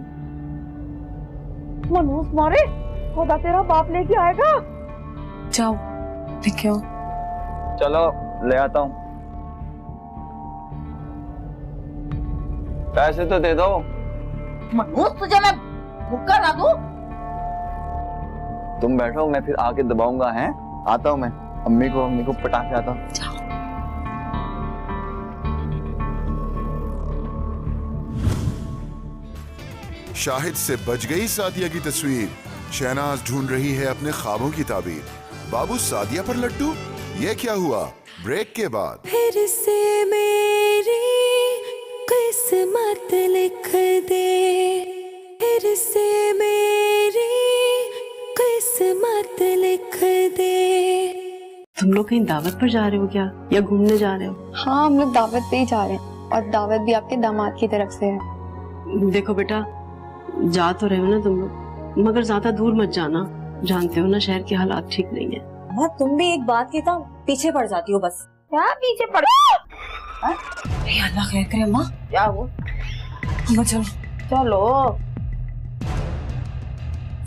मनूस मारे, खुदा तेरा बाप लेके आएगा। जाओ लेके आओ। चलो ले आता हूँ। पैसे तो दे दो। मनूस तुझे मैं भूखा ना दूं? तुम बैठो, मैं फिर आके दबाऊंगा। हैं, आता हूँ मैं। अम्मी को पटा के आता हूँ। शाहिद से बच गई सादिया की तस्वीर। शहनाज ढूंढ रही है अपने ख्वाबों की ताबीर। बाबू सादिया पर लट्टू, ये क्या हुआ? ब्रेक के बाद। फिर से मेरी किस्मत लिख दे, फिर से मेरी किस्मत लिख दे। तुम लोग कहीं दावत पर जा रहे हो क्या, या घूमने जा रहे हो? हाँ हम लोग दावत पे ही जा रहे हैं, और दावत भी आपके दामाद की तरफ से है। देखो बेटा, जा तो रहे हो ना तुम लोग, मगर ज्यादा दूर मत जाना। जानते हो ना शहर के हालात ठीक नहीं है। हाँ तुम भी एक बात की था पीछे पड़ जाती हो बस। क्या पीछे पड़? अल्लाह खैर करे अम्मा। क्या हुआ? अम्मा चलो। चलो।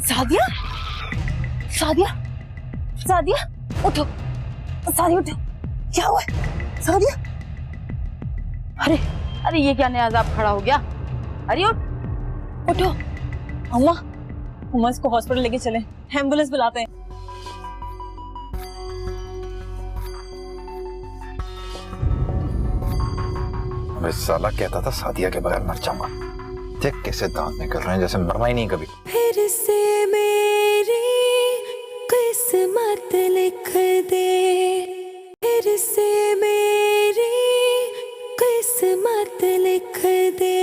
सादिया, सादिया, सादिया उठो, सादिया उठो। क्या हुआ सादिया? अरे ये क्या नया अजाब खड़ा हो गया? अरे उठो। अम्मा इसको हॉस्पिटल लेके चले, एम्बुलेंस बुलाते हैं। मैं साला कहता था सादिया के बगैर मर जाऊंगा। देख कैसे दांत निकल रहे हैं, जैसे मरना ही नहीं कभी। फिर से मेरी किस्मत लिख दे, फिर से मेरी किस्मत लिख दे।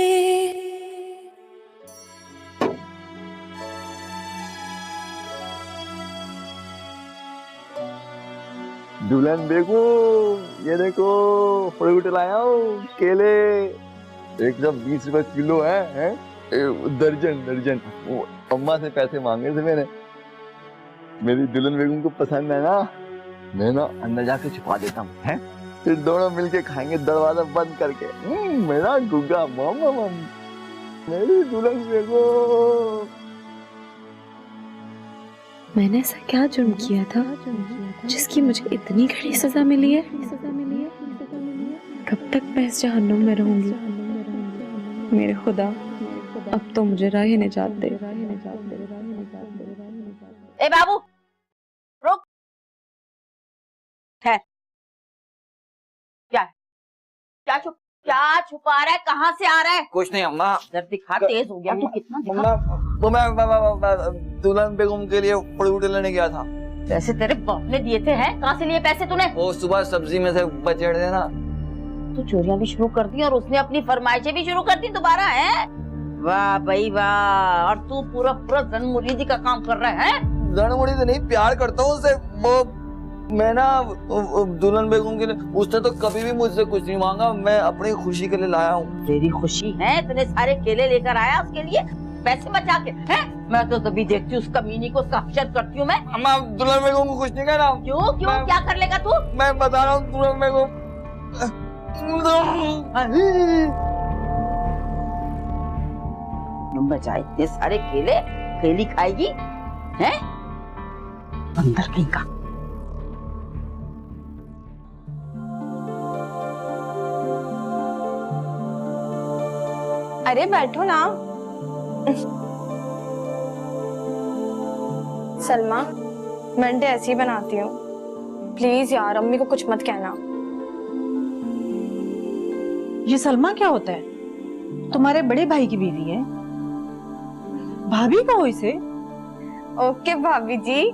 दुल्हन बेगम ये देखो फ्रूट लाया हूँ, केले 120 रुपए किलो है? दर्जन दर्जन। वो अम्मा से पैसे मांगे थे मैंने, मेरी दुल्हन बेगम को पसंद है ना, मैं ना अंदर जाके छुपा देता हूँ, हैं? फिर दोनों मिलके खाएंगे दरवाजा बंद करके। मेरा गुग्गा मामा मेरी दुल्हन बेगम। मैंने ऐसा क्या जुर्म किया था जिसकी मुझे इतनी घड़ी सजा मिली है? कब तक मैं इस जहन्नुम में रहूंगी? मेरे खुदा, अब तो मुझे राह निजात दे। ए बाबू रुक, है क्या क्या छुपा रहा है? कहाँ से आ रहा है? कुछ नहीं अम्मा। जब दिखा, तेज हो गया तू, कितना दिखा। वो मैं दुल्हन बेगम के लिए फ्रूट लेने गया था। पैसे तेरे बाप ने दिए थे? हैं? कहाँ से लिए पैसे तूने? वो सुबह सब्जी में से बचे थे ना। तू चोरियां भी शुरू कर दी और उसने अपनी फरमाइशें भी शुरू कर दी दोबारा, है? वाह भाई वाह। और तू पूरा जन मुरीदी का काम कर रहा है? जन मुरीदी नहीं, प्यार करता हूँ उससे। वो मैं ना दुल्हन बेगम के लिए, उसने तो कभी भी मुझसे कुछ नहीं मांगा, मैं अपनी खुशी के लिए लाया हूँ। तेरी खुशी है? इतने सारे केले लेकर आया उसके लिए पैसे बचा के, हैं? मैं तो तभी देखती हूँ उसका मीनी को, उसका हशर करती हूँ मैं। अम्मा दुल्हन बेगम को कुछ नहीं कहना। क्यों क्या कर लेगा तू? मैं बता रहा हूँ दुल्हन बेगम। बचाए इतने सारे केले, केली खाएगी हैं? अंदर कहीं का। अरे बैठो ना। सलमा, मैं अंडे ऐसे ही बनाती हूँ, प्लीज यार अम्मी को कुछ मत कहना। ये सलमा क्या होता है? तुम्हारे बड़े भाई की बीवी है। भाभी कहो इसे। ओके भाभी जी।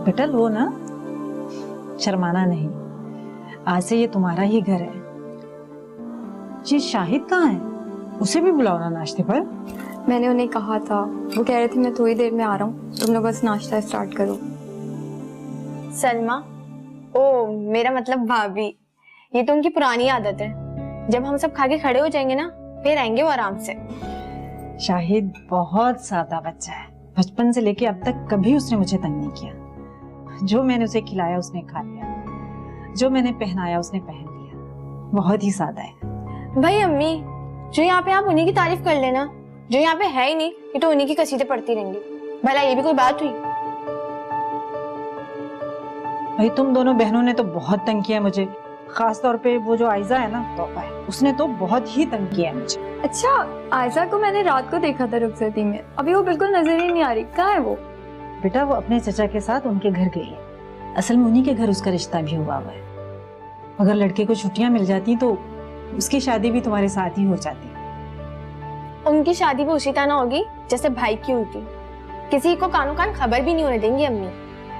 बेटा लो ना, शर्माना नहीं, आज से ये तुम्हारा ही घर है। ये शाहिद कहाँ है? उसे भी बुलाओ ना नाश्ते पर। मैंने उन्हें कहा था, वो कह रहे थे मैं थोड़ी देर में आ रहा हूँ, तुम लोग बस नाश्ता स्टार्ट करो। सलमा, ओ मेरा मतलब भाभी, ये तो उनकी पुरानी आदत है, जब हम सब खा के खड़े हो जाएंगे ना फिर आएंगे वो आराम से। शाहिद बहुत सादा बच्चा है, बचपन से लेके अब तक कभी उसने मुझे तंग नहीं किया। जो मैंने उसे खिलाया उसने खा लिया, जो मैंने पहनाया उसने पहन लिया। बहुत ही सादा है। भाई अम्मी, जो यहाँ पे आप उन्हीं की तारीफ कर लेना, जो यहाँ पे है ही नहीं, ये तो उन्हीं की कसीदे पढ़ती रहेंगी। भला ये भी कोई बात हुई? भाई तुम दोनों बहनों ने तो बहुत तंग किया मुझे, खास तौर पे वो जो आयजा है ना, तौबा है, उसने तो बहुत ही तंग किया मुझे। अच्छा, आयजा को मैंने रात को देखा था रुखसती में, अभी वो बिल्कुल नजर ही नहीं आ रही, कहाँ है वो? बेटा वो अपने चचा के साथ उनके घर गई है। असल में उन्हीं के घर उसका रिश्ता भी हुआ है। अगर लड़के को छुट्टियां मिल जाती तो उसकी शादी भी तुम्हारे साथ ही हो जाती। उनकी शादी भी उसी तरह होगी जैसे भाई की हुई थी, किसी को कानों कान खबर भी नहीं होने देंगी अम्मी।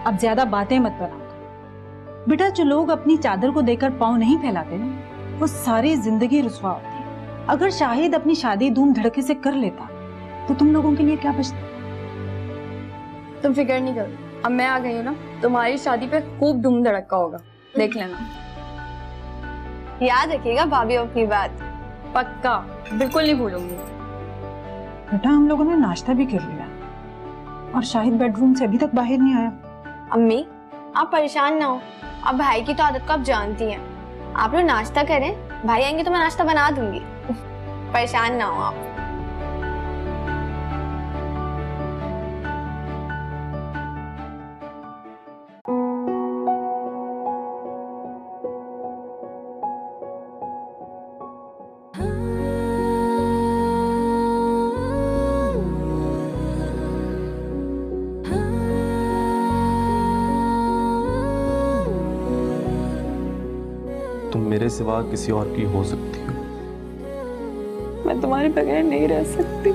अब ज्यादा बातें मत बनाओ बेटा, जो लोग अपनी चादर को देखकर पाँव नहीं फैलाते ना, वो सारी जिंदगी रुसवा होती है। अगर शाहिद अपनी शादी धूम धड़के से कर लेता तो तुम लोगों के लिए क्या बचता? तुम फिक्र नहीं करो, अब मैं आ गई हूँ ना, तुम्हारी शादी पे खूब धूम धड़का होगा, देख लेना। याद रखिएगा भाभी अपनी बात। पक्का, बिल्कुल नहीं भूलूंगी। बेटा हम लोगों ने नाश्ता भी कर लिया और शाहिद बेडरूम से अभी तक बाहर नहीं आया। अम्मी आप परेशान ना हो, अब भाई की तो आदत को आप जानती हैं। आप लोग नाश्ता करें, भाई आएंगे तो मैं नाश्ता बना दूंगी। परेशान ना हो आप। तुम मेरे सिवा किसी और की हो सकती हो, मैं तुम्हारे बगैर नहीं रह सकती।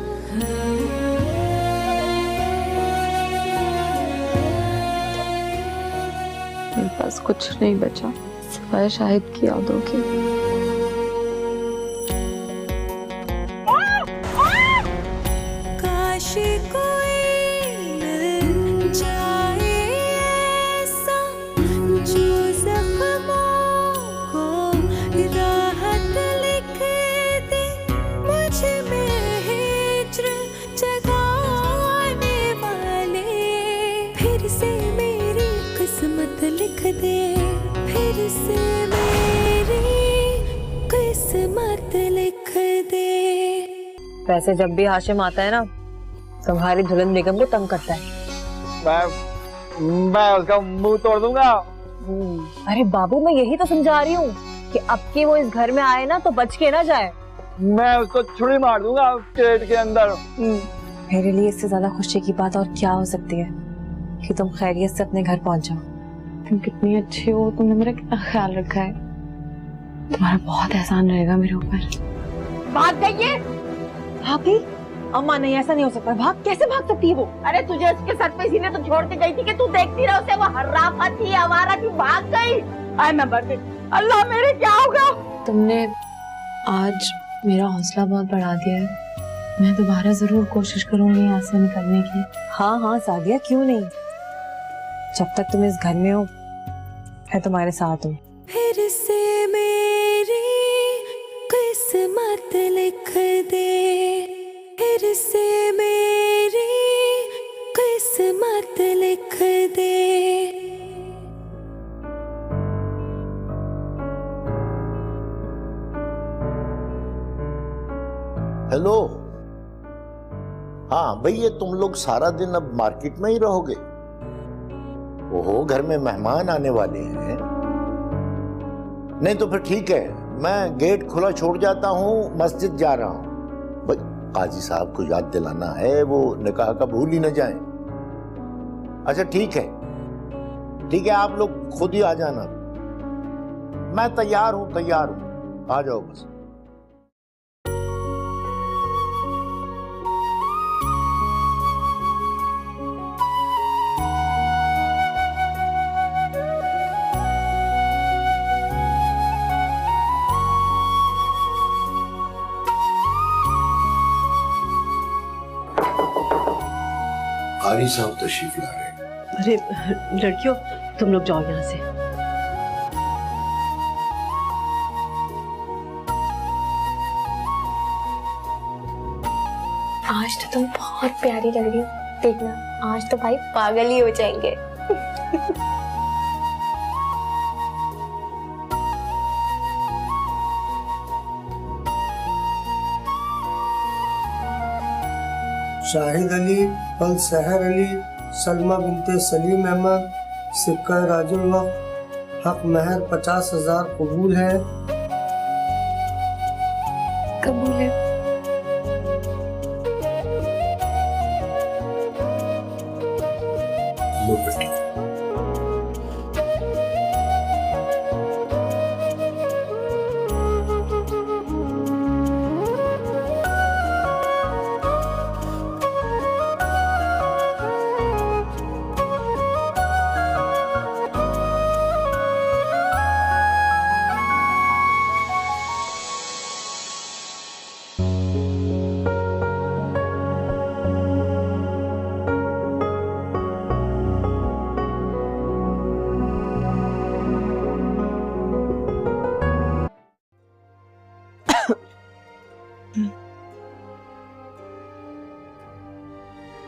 मेरे पास कुछ नहीं बचा सिवाय शाहिद की यादों के। राहत लिख दे मुझ में हिज्र जगाने वाले, फिर से मेरी किस्मत लिख दे, फिर से मेरी किस्मत लिख दे। वैसे जब भी हाशिम आता है ना, तुम्हारी दुल्हन बेगम को तंग करता है। मैं उसका मुंह तोड़ दूंगा। अरे बाबू, मैं यही तो समझा रही हूँ कि अब की वो इस घर में आए ना तो बच के ना जाए। मैं उसको छुरी मार दूंगा पेट के अंदर। मेरे लिए इससे ज्यादा खुशी की बात और क्या हो सकती है कि तुम खैरियत से अपने घर पहुंच जाओ। तुम कितनी अच्छी हो, तुमने मेरा कितना ख्याल रखा है। तुम्हारा बहुत एहसान रहेगा मेरे ऊपर। भाग गई है भाभी? अम्मा नहीं, ऐसा नहीं हो सकता। भाग कैसे भाग सकती है वो? अरे तुझे उसके सर पे इसीलिए तो छोड़ के गई थी कि तू देखती रह उसे, वो हर्राफा थी, आवारा थी, भाग गई। आए मैं मर गई। अल्लाह मेरे क्या होगा? तुमने आज मेरा हौसला बहुत बढ़ा दिया है। मैं दोबारा जरूर कोशिश करूंगी यहाँ से निकलने की। हाँ हाँ सादिया, क्यों नहीं। जब तक तुम इस घर में हो मैं तुम्हारे साथ हूँ। फिर से मेरी किस्मत लिख दे, फिर से मेरी किस्मत लिख दे। हेलो, हाँ भैया, तुम लोग सारा दिन अब मार्केट में ही रहोगे? ओहो, घर में मेहमान आने वाले हैं। नहीं तो फिर ठीक है, मैं गेट खुला छोड़ जाता हूँ, मस्जिद जा रहा हूँ। भाई काजी साहब को याद दिलाना है, वो निकाह का भूल ही न जाएं। अच्छा ठीक है, ठीक है, आप लोग खुद ही आ जाना। मैं तैयार हूँ, आ जाओ बस। कारी साहब तशरीफ ला रहे हैं। अरे लड़कियों, तुम लोग जाओ यहाँ से। आज तो तुम बहुत प्यारी लग रही हो, देखना आज तो भाई पागल ही हो जाएंगे। शाहिद अली, अल सहर अली, सलमा बिनते सलीम अहमद, सिक्का राजुल वक्त, हक महर 50,000 कबूल है। कबूल है। लो बेटी।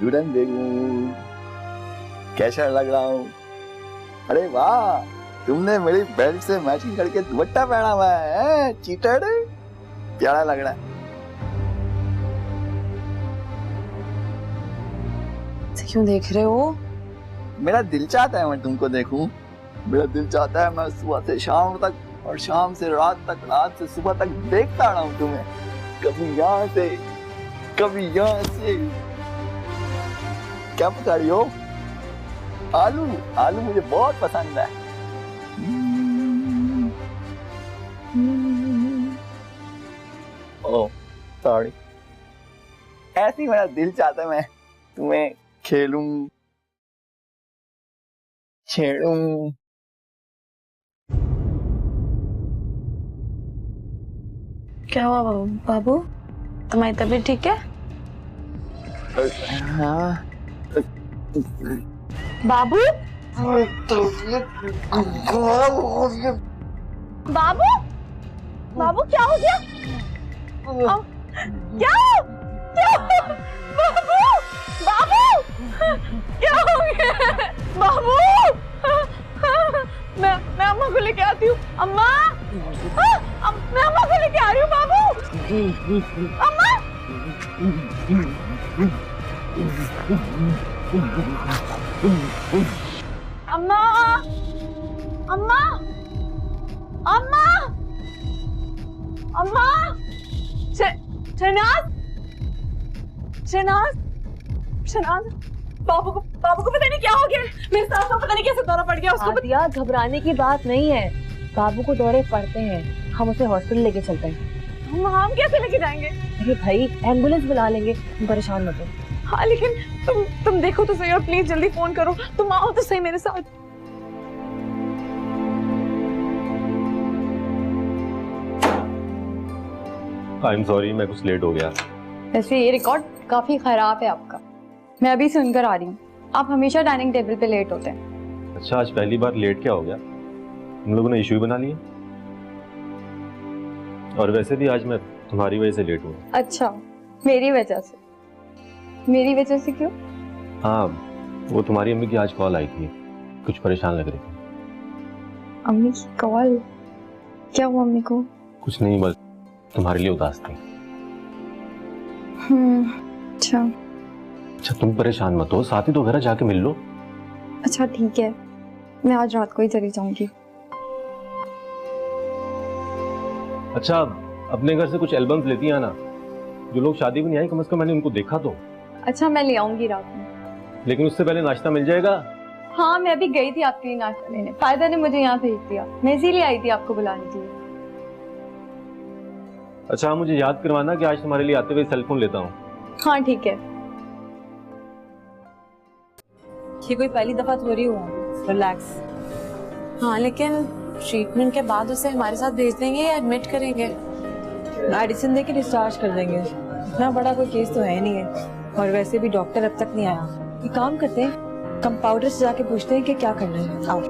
दुल्हन बेगम, कैसा लग रहा हूँ? अरे वाह, तुमने मेरी बेल्ट से मैचिंग करके दुपट्टा पहना हुआ है, चीटर। प्यारा लग रहा है। क्यों देख रहे हो? मेरा दिल चाहता है मैं तुमको देखूं। मेरा दिल चाहता है मैं सुबह से शाम तक और शाम से रात तक, रात से सुबह तक देखता रहा हूं तुम्हें, कभी यहाँ से कभी यहाँ से। क्या पका रही हो? आलू? आलू मुझे बहुत पसंद है। Oh sorry. ऐसी मेरा दिल चाहता है मैं तुम्हें खेलूं, छेड़ूं। क्या हुआ बाबू? तुम्हारी तबीयत ठीक है? हाँ। बाबू? बाबू? बाबू क्या हो गया? क्या बाबू बाबू क्या हो गया? बाबू मैं अम्मा को लेके आती हूँ। अम्मा मैं अम्मा को लेके आ रही हूँ। बाबू अम्मा अम्मा अम्मा अम्मा अम्मा शहनाज शहनाज शहनाज बाबू को पता नहीं क्या हो गया। मेरे साथ तो पता नहीं कैसे दौरा पड़ गया उसको। आदिया, घबराने की बात नहीं है, बाबू को दौरे पड़ते हैं, हम उसे हॉस्पिटल लेके चलते हैं। हम कैसे लेके जाएंगे? अरे भाई एम्बुलेंस बुला लेंगे, तुम परेशान मत हो। हाँ लेकिन तुम देखो तो सही और प्लीज जल्दी फोन करो। तुम आओ तो सही मेरे साथ। आई एम सॉरी, मैं कुछ लेट हो गया। वैसे ये रिकॉर्ड काफी खराब है आपका, मैं अभी सुनकर आ रही हूँ। आप हमेशा डाइनिंग टेबल पे लेट होते हैं। अच्छा, आज पहली बार लेट क्या हो गया? हम लोगों ने इशू ही बना लिया। और वैसे भी आज मैं तुम्हारी वजह से लेट हुआ। अच्छा, मेरी वजह से? मेरी वजह से क्यों? हाँ, वो तुम्हारी अम्मी की आज कॉल आई थी, कुछ परेशान लग रही थी। अम्मी की कॉल? क्या हुआ अम्मी को? कुछ नहीं, बस तुम्हारे लिए उदास थी। अच्छा तुम परेशान मत हो, साथ ही तो घर जाके मिल लो। अच्छा ठीक है, मैं आज रात को ही चली जाऊंगी। अच्छा, अपने घर से कुछ एल्बम्स लेती आना। जो लोग शादी में नहीं आए, कम से कम मैंने उनको देखा तो। अच्छा, मैं ले आऊंगी रात में। लेकिन उससे पहले नाश्ता मिल जाएगा। हाँ, मैं अभी गई थी आपके लिए नाश्ता लेने, फायदा ने मुझे यहाँ भेज दिया, मैं इसीलिए आई थी आपको बुलाने के लिए। अच्छा, मुझे याद करवाना कि आज तुम्हारे लिए आते हुए सेल फोन लेता हूँ। हाँ ठीक है। ये कोई पहली दफा थोड़ी हुआ, रिलैक्स। हाँ लेकिन ट्रीटमेंट के बाद उसे हमारे साथ भेज देंगे या एडमिट करेंगे? मेडिसिन देके डिस्चार्ज कर देंगे, इतना बड़ा कोई केस तो है नहीं है। और वैसे भी डॉक्टर अब तक नहीं आया। एक काम करते हैं, कंपाउंडर से जाके पूछते हैं कि क्या करना है। आओ।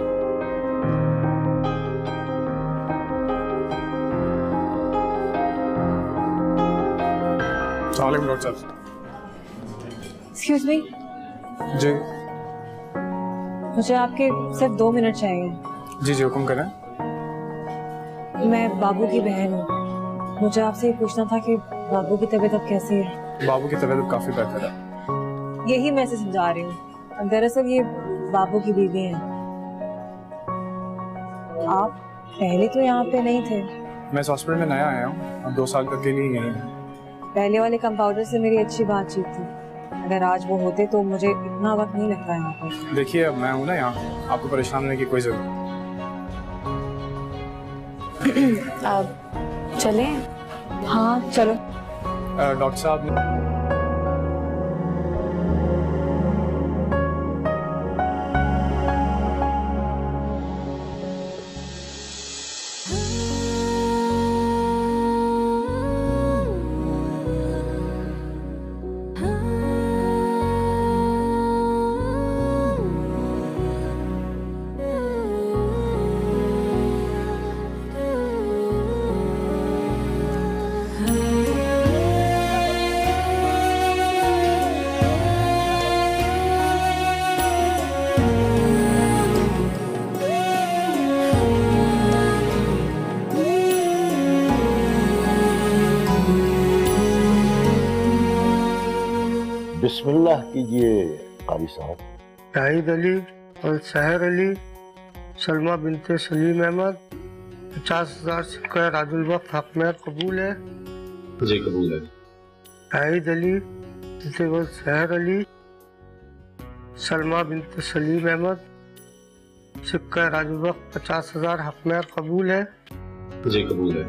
डॉक्टर साहब। Excuse me. जी मुझे आपके सिर्फ 2 मिनट चाहिए। जी जी, हुक्म करें। मैं बाबू की बहन हूँ, मुझे आपसे ये पूछना था कि बाबू की तबीयत अब कैसी है? बाबू की तबीयत काफी बेहतर है। यही मैं इसे समझा रही हूँ, दरअसल ये बाबू की बीवी है। आप पहले तो यहाँ पे नहीं थे। मैं इस हॉस्पिटल में नया आया हूँ, अब 2 साल तक के लिए यहीं हूँ। पहले वाले कंपाउंडर से मेरी अच्छी बातचीत थी, अगर आज वो होते तो मुझे इतना वक्त नहीं लगता यहाँ पर। देखिए, अब मैं हूँ ना यहाँ, आपको परेशान होने की कोई जरूरत नहीं। अब चलें? हाँ चलो। डॉक्टर साहब बिस्मिल्लाह कीजिए कारी साहब। शाहिद अली और सहर अली, सलमा बिनते सलीम अहमद, 50,000 सिक्का राजुल वक्त हक में कबूल है? जी कबूल है। शाहिद अली और सहर अली, सलमा बिनते सलीम अहमद, सिक्का राजुल वक्त 50,000 हक में कबूल है? जी कबूल है।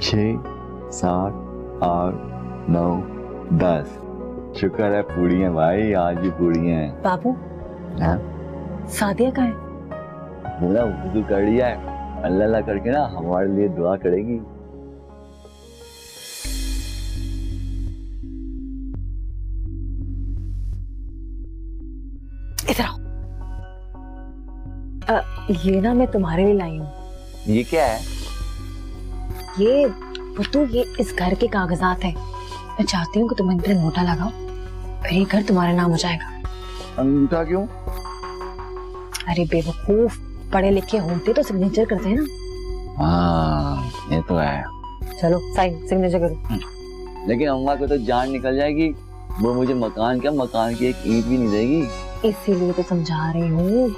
6, 7, 8, 9, 10। शुक्र है पूरी हैं भाई, आज भी पूरी हैं। बाबू हाँ? सादिया कहाँ है? बोला वुजू कर लिया है, अल्लाह अल्लाह करके ना हमारे लिए दुआ करेगी। इधर आओ। ये ना मैं तुम्हारे लिए लाई हूँ। ये क्या है? ये पुत्तू, ये इस घर के कागजात है। मैं चाहती हूँ कि तुम इन पर अंगूठा लगाओ, फिर ये घर तुम्हारा नाम हो जाएगा। अंगूठा क्यों? अरे बेवकूफ, पढ़े लिखे होते तो सिग्नेचर करते हैं ना। हाँ ये तो है। चलो साइन सिग्नेचर करो। लेकिन अम्मा को तो जान निकल जाएगी, वो मुझे मकान की एक ईंट भी नहीं देगी। इसीलिए तो समझा रही हूँ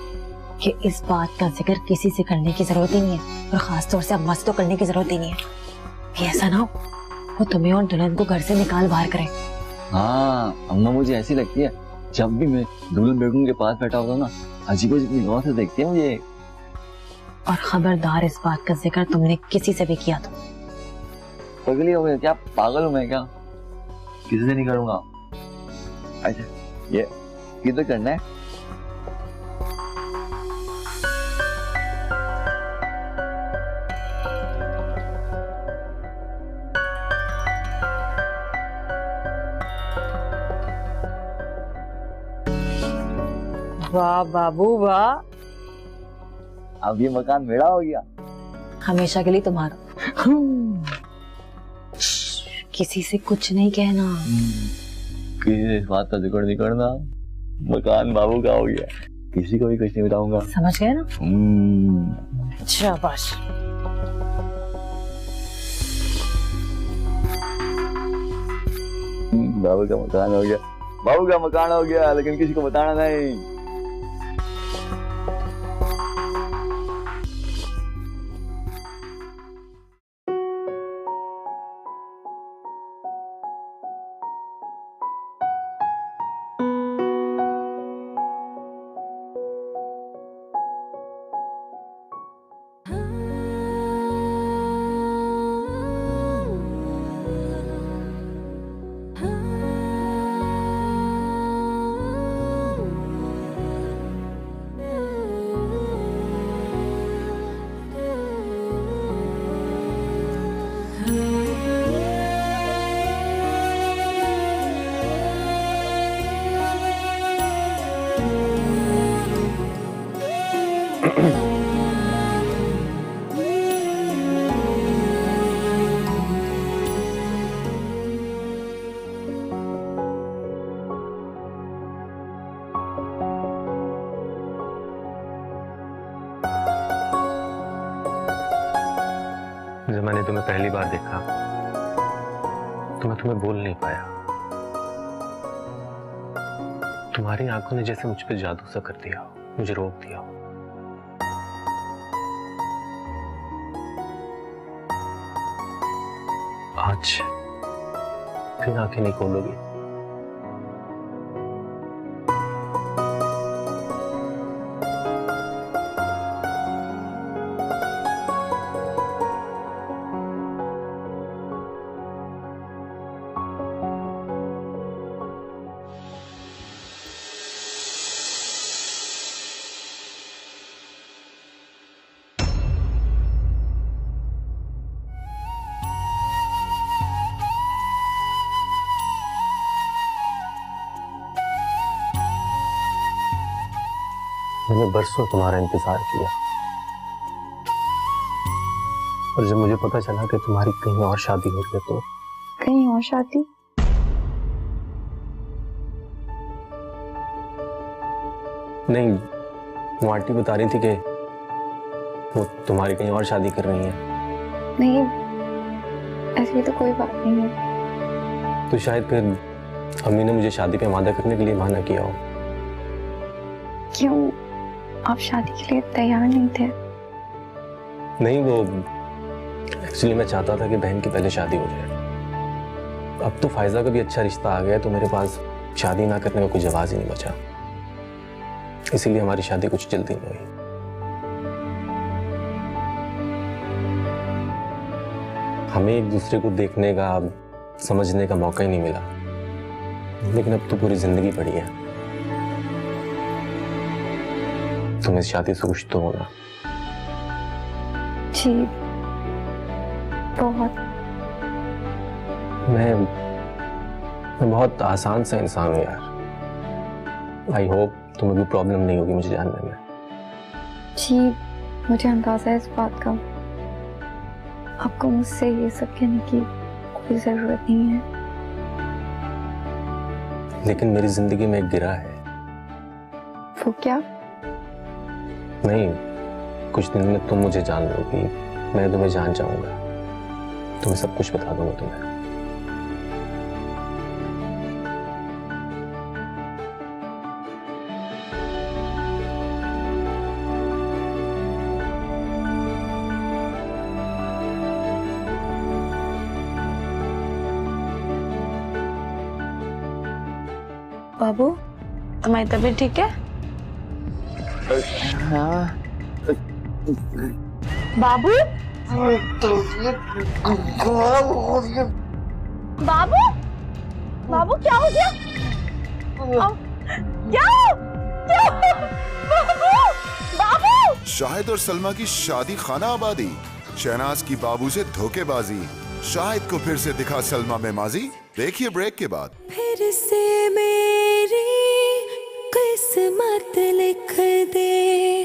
कि इस बात का जिक्र किसी से करने की जरूरत ही नहीं है, और खास तौर से अम्मा से तो करने की जरूरत ही नहीं है। कि ऐसा ना हो वो तुम्हें और दुल्हन को घर से निकाल बाहर करे। हाँ अम्मा मुझे ऐसी लगती है, जब भी मैं दुल्हन बेगम के पास बैठा होता हूँ ना, अजीब निगाहों से देखती है मुझे। और खबरदार इस बात का जिक्र तुमने किसी से भी किया तो। पगली हो गई क्या? पागल हूँ मैं क्या? किसी से नहीं करूँगा। अच्छा ये किधर करना है? वाह बाबू वाह, अब ये मकान मेरा हो गया हमेशा के लिए तुम्हारा। किसी से कुछ नहीं कहना। किसी से इस बात का जिक्र नहीं करना। मकान बाबू का हो गया, किसी को भी कुछ नहीं बताऊंगा। समझ गए ना? शाबाश। बाबू का मकान हो गया, बाबू का मकान हो गया, लेकिन किसी को बताना नहीं। जब मैंने तुम्हें पहली बार देखा तो मैं तुम्हें बोल नहीं पाया। तुम्हारी आंखों ने जैसे मुझ पे जादू सा कर दिया, मुझे रोक दिया। आज फिर आंखें नहीं खोलोगी। मैंने बरसों तुम्हारा इंतजार किया, और जब मुझे पता चला कि तुम्हारी कहीं और शादी हो रही है तो। कहीं और शादी? नहीं, वो आंटी बता रही थी कि वो तुम्हारी कहीं और शादी कर रही है। नहीं, ऐसी तो कोई बात नहीं है। तो शायद फिर अम्मी ने मुझे शादी पे वादा करने के लिए मना किया हो। क्यों, आप शादी के लिए तैयार नहीं थे? नहीं, वो एक्चुअली मैं चाहता था कि बहन की पहले शादी हो जाए। अब तो फायजा का भी अच्छा रिश्ता आ गया तो मेरे पास शादी ना करने का कोई जवाब ही नहीं बचा, इसीलिए हमारी शादी कुछ जल्दी में हुई। हमें एक दूसरे को देखने का, समझने का मौका ही नहीं मिला, लेकिन अब तो पूरी जिंदगी पड़ी है। तुम इस शादी से खुश तो होना। जी बहुत। मैं बहुत आसान सा इंसान हूँ यार। आई होप तुम्हें भी प्रॉब्लम नहीं होगी मुझे जानने में। जी मुझे अंदाजा है इस बात का। आपको मुझसे ये सब कहने की कोई जरूरत नहीं है। लेकिन मेरी जिंदगी में एक गिरा है। वो क्या? नहीं, कुछ दिन में तुम मुझे जान लोगी, मैं तुम्हें जान जाऊंगा, तुम्हें सब कुछ बता दूंगा तुम्हें। बाबू तुम्हारी तबीयत ठीक है? हाँ। बाबू बाबू बाबू क्या हो गया? क्या बाबू? शाहिद और सलमा की शादी खाना आबादी, शहनाज की बाबू से धोखेबाजी, शाहिद को फिर से दिखा सलमा में माजी। देखिए ब्रेक के बाद। फिर से मेरी किस्मत लिख दे।